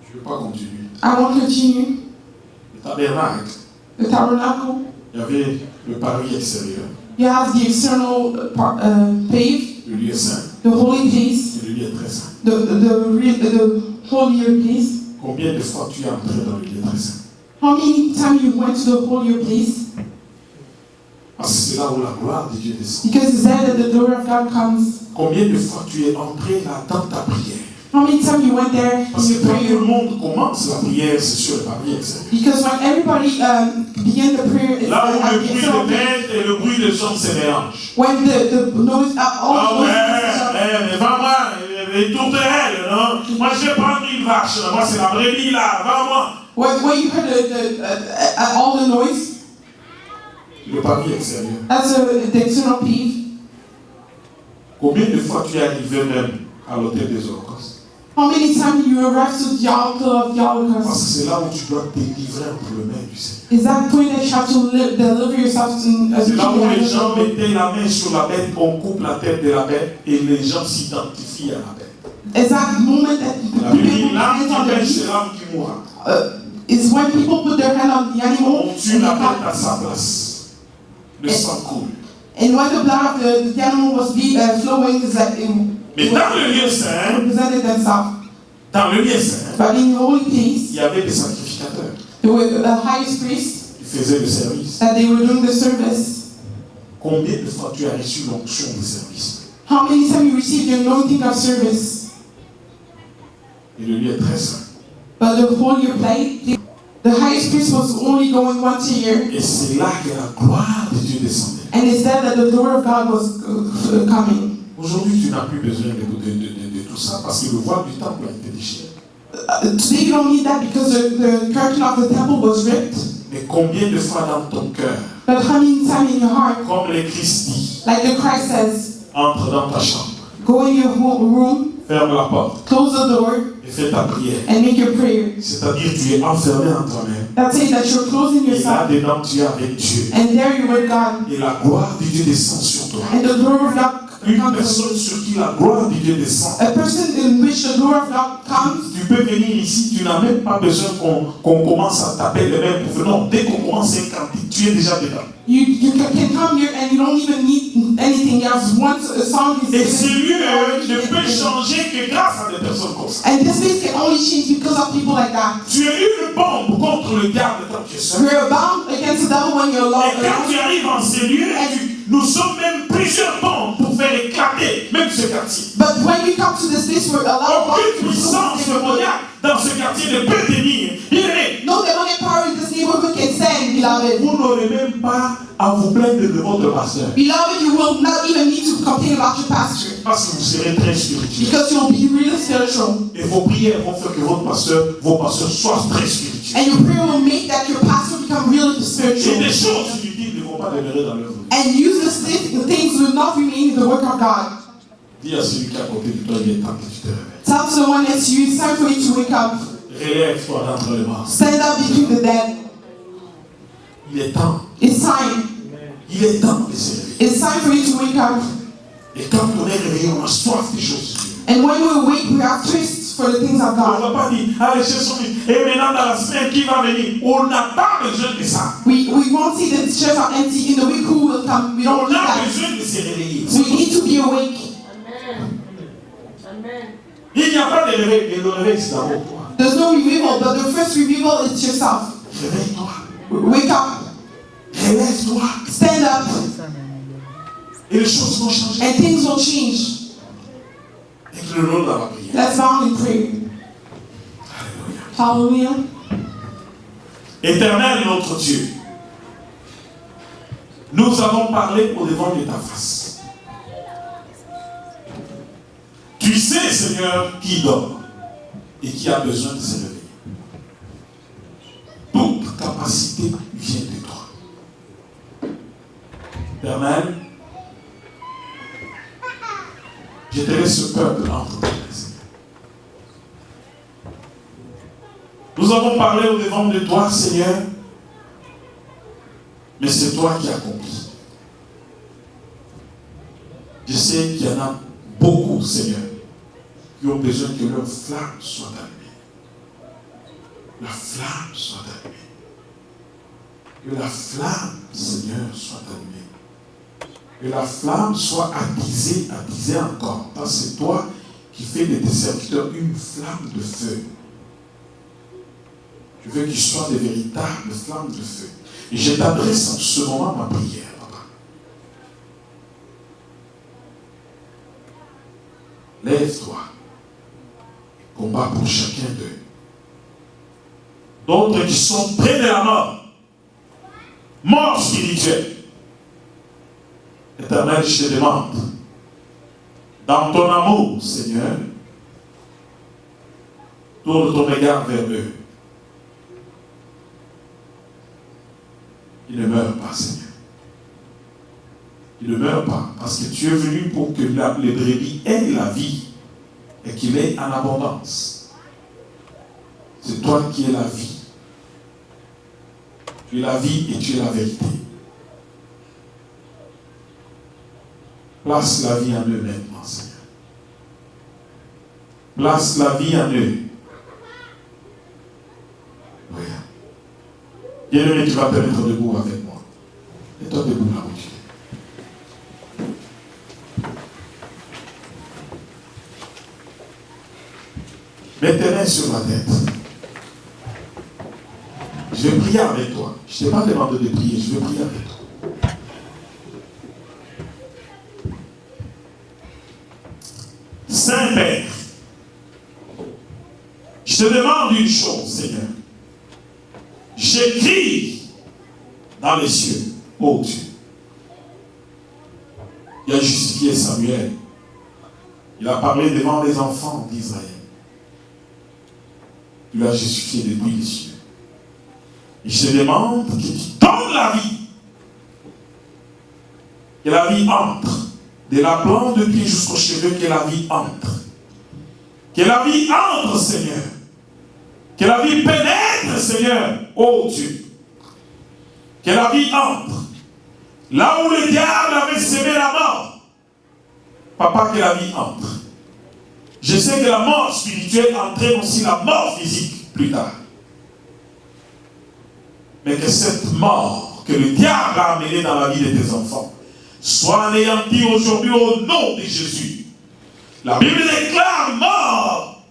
Je ne veux pas continuer. I won't continue. Le tabernacle, The tabernacle, il y avait le parvis extérieur, you have the external pave, le lieu saint the holy place, et le lieu très saint. the holier place. Combien de fois tu es entré dans le lieu très saint? How many times you went to the holier place? Parce que c'est là où la gloire de Dieu descend. Because it's there that the glory of God comes. Combien de fois tu es entré là dans ta prière? How many times you went there Parce in que your quand tout prayer? le monde commence la prière, c'est sur le parvis extérieur. Because when everybody began the prayer, it's Là où at le the bruit external de place. maître et le bruit de chant se mélangent. When the noise, all Ah the ouais, mais va-moi, les tourterelles, non? Moi je vais prendre une vache, moi c'est la brebis là, va-moi. when you heard all the noise, Le parvis extérieur. that's the external pave. Combien de fois tu es arrivé même à l'hôtel des holocaustes? How many times you arrived to the altar of the Parce Holocaust? que c'est là où tu dois te livrer entre les mains du Seigneur. Is that point that you have to deliver yourself to C'est là où les gens the mettaient la main sur la bête, on coupe la tête de la bête et les gens s'identifient à la bête. Is that moment that La people Bible dit, put their l'âme hands qui on the pêche, c'est beast? l'âme qui mourra. Is when people put their hand on the animal On tue la bête à sa place. Le sang coule. and when the blood of the animal was flowing, is that it Mais dans le lieu saint, represented themselves. dans le lieu saint, But in the holy il place, y avait des sacrificateurs there were the highest priests qui faisaient le service. that they were doing the service. Combien de fois tu as reçu l'onction du service? How many times you received the anointing of service? Et le lieu est très saint. But the holier place, the highest priest was only going once a year. Et c'est là que la gloire de Dieu descendait. And it's there that the glory of God was coming. Aujourd'hui, tu n'as plus besoin de tout ça parce que le voile du temple a été déchiré. Today you don't need that because the curtain of the temple was ripped. Mais combien de fois dans ton cœur, But how many times in your heart, comme le Christ dit, like the Christ says, entre dans ta chambre, go in your room, ferme la porte close the door, et fais ta prière. and make your prayer. C'est-à-dire tu es enfermé en toi-même. That's it, that you're closing Et yourself, là-dedans, tu es avec Dieu. and there you're with God. Et la gloire de Dieu descend sur toi. And the glory of God Une comes. personne sur qui la gloire de Dieu descend. A person in which the glory of God comes, Tu peux venir ici, tu n'as même pas besoin qu'on commence à taper les mains pour venir. Non, dès qu'on commence un cantique, tu es déjà dedans. you can come here and you don't even need anything else. Once a song is Et ce lieu ne finished, peut changer que grâce à des personnes comme ça. and this place can only change because of people like that. Tu es une bombe contre le diable quand tu es seul. You're bound against the devil when you're Et quand alone. tu arrives en ces lieux, nous sommes même plusieurs bombes pour faire éclater même ce quartier. But when you come to this place where a lot of Aucune puissance démoniaque dans ce quartier ne peut tenir. Bien-aimé, no demonic power in this neighborhood can stand, beloved. vous n'aurez même pas à vous plaindre de votre pasteur. Beloved, you will not even need to complain about your pastor Parce que vous serez très spirituel. because you'll be really spiritual. Et vos prières vont faire que vos pasteurs soient très spirituels. And your prayer will make that your pastor become really Et spiritual. des choses inutiles ne vont pas demeurer dans leur vie. And useless things will not remain in the work of God. Dis à celui qui est à côté de toi, il est temps que tu te réveilles. Tell to the one next to you, it's time for you to wake up. Relève-toi d'entre les morts. Stand up between the dead. Il est temps. It's time. Il est temps de se réveiller. It's time for you to wake up. Et quand on est réveillé, on a soif des choses de Dieu. And when we awake, we have thirst for the things of On ne God. va pas dire, allez, cherchons vite. Et maintenant, dans la semaine qui va venir, on n'a pas besoin de ça. We won't see the chairs are empty in the week who will come. We don't On need a that. besoin de se réveiller. We need to be awake. Il n'y a pas de réveil, et le réveil, c'est d'abord toi. There's no revival, but the first revival is yourself. Réveille-toi. Wake up. Relève-toi. Stand up. Et les choses vont changer. And things will change. Inclinons dans la prière. Let's bow in prayer. Alléluia. Hallelujah. Éternel notre Dieu, nous avons parlé au devant de ta face. Tu sais, Seigneur, qui dort et qui a besoin de se réveiller. Toute capacité vient de toi. Éternel, je te laisse ce peuple entre tes mains, Seigneur. Nous avons parlé au devant de toi, Seigneur, mais c'est toi qui accomplis. Je sais qu'il y en a beaucoup, Seigneur, qui ont besoin que leur flamme soit allumée. La flamme soit allumée. Que la flamme, Seigneur, soit allumée. Que la flamme soit attisée encore. Parce que c'est toi qui fais de tes serviteurs une flamme de feu. Je veux qu'ils soient des véritables flammes de feu. Et je t'adresse en ce moment ma prière, Papa. Lève-toi. Combat pour chacun d'eux. D'autres qui sont près de la mort. Mort spirituelle. Éternel, je te demande, dans ton amour, Seigneur, tourne ton regard vers eux. Ils ne meurent pas, Seigneur. Ils ne meurent pas, parce que tu es venu pour que les brebis aient la vie et qu'il ait en abondance. C'est toi qui es la vie. Tu es la vie et tu es la vérité. Place la vie en eux maintenant, Seigneur. Place la vie en eux. Regarde. Bien-aimé, tu vas te mettre debout avec moi. Et toi debout là où tu es. Mets tes mains sur la tête. Je vais prier avec toi. Je ne t'ai pas demandé de prier, je vais prier avec toi. Saint-Père, je te demande une chose, Seigneur. J'écris dans les cieux, ô Dieu. Il a justifié Samuel. Il a parlé devant les enfants d'Israël. Il a justifié depuis les cieux. Et je te demande que tu donnes la vie. Que la vie entre. De la plante de pied jusqu'aux cheveux, que la vie entre. Que la vie entre, Seigneur. Que la vie pénètre, Seigneur, ô Dieu. Que la vie entre. Là où le diable avait semé la mort. Papa, que la vie entre. Je sais que la mort spirituelle entraîne aussi la mort physique plus tard. Mais que cette mort que le diable a amenée dans la vie de tes enfants soit anéantie aujourd'hui au nom de Jésus. La Bible déclare mort.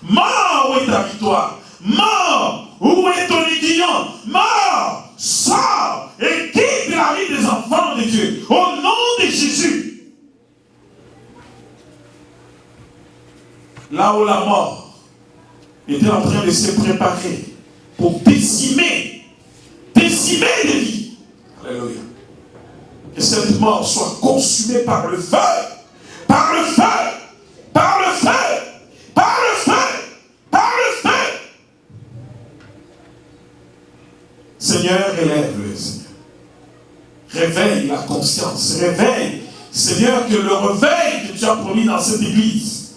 Mort, où est ta victoire? Mort, où est ton union? Mort, sors et quitte la vie des enfants de Dieu au nom de Jésus. Là où la mort était en train de se préparer pour décimer des vies. Alléluia. Que cette mort soit consumée par le feu, par le feu, par le feu, par le feu, par le feu. Seigneur, élève-le, Seigneur. Réveille la conscience, réveille, Seigneur, que le réveil que tu as promis dans cette église,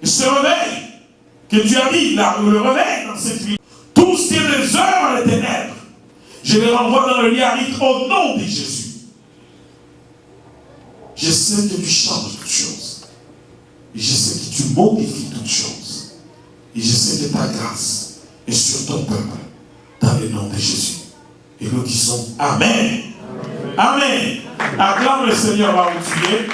et ce réveil que tu as mis là, le réveil dans cette église, tout ce qui est des œuvres des ténèbres, je les renvoie dans le lit aride au nom de Jésus. Je sais que tu changes toutes choses. Et je sais que tu modifies toutes choses. Et je sais que ta grâce est sur ton peuple. Dans le nom de Jésus. Et nous disons Amen. Amen. Acclame le Seigneur là où tu es.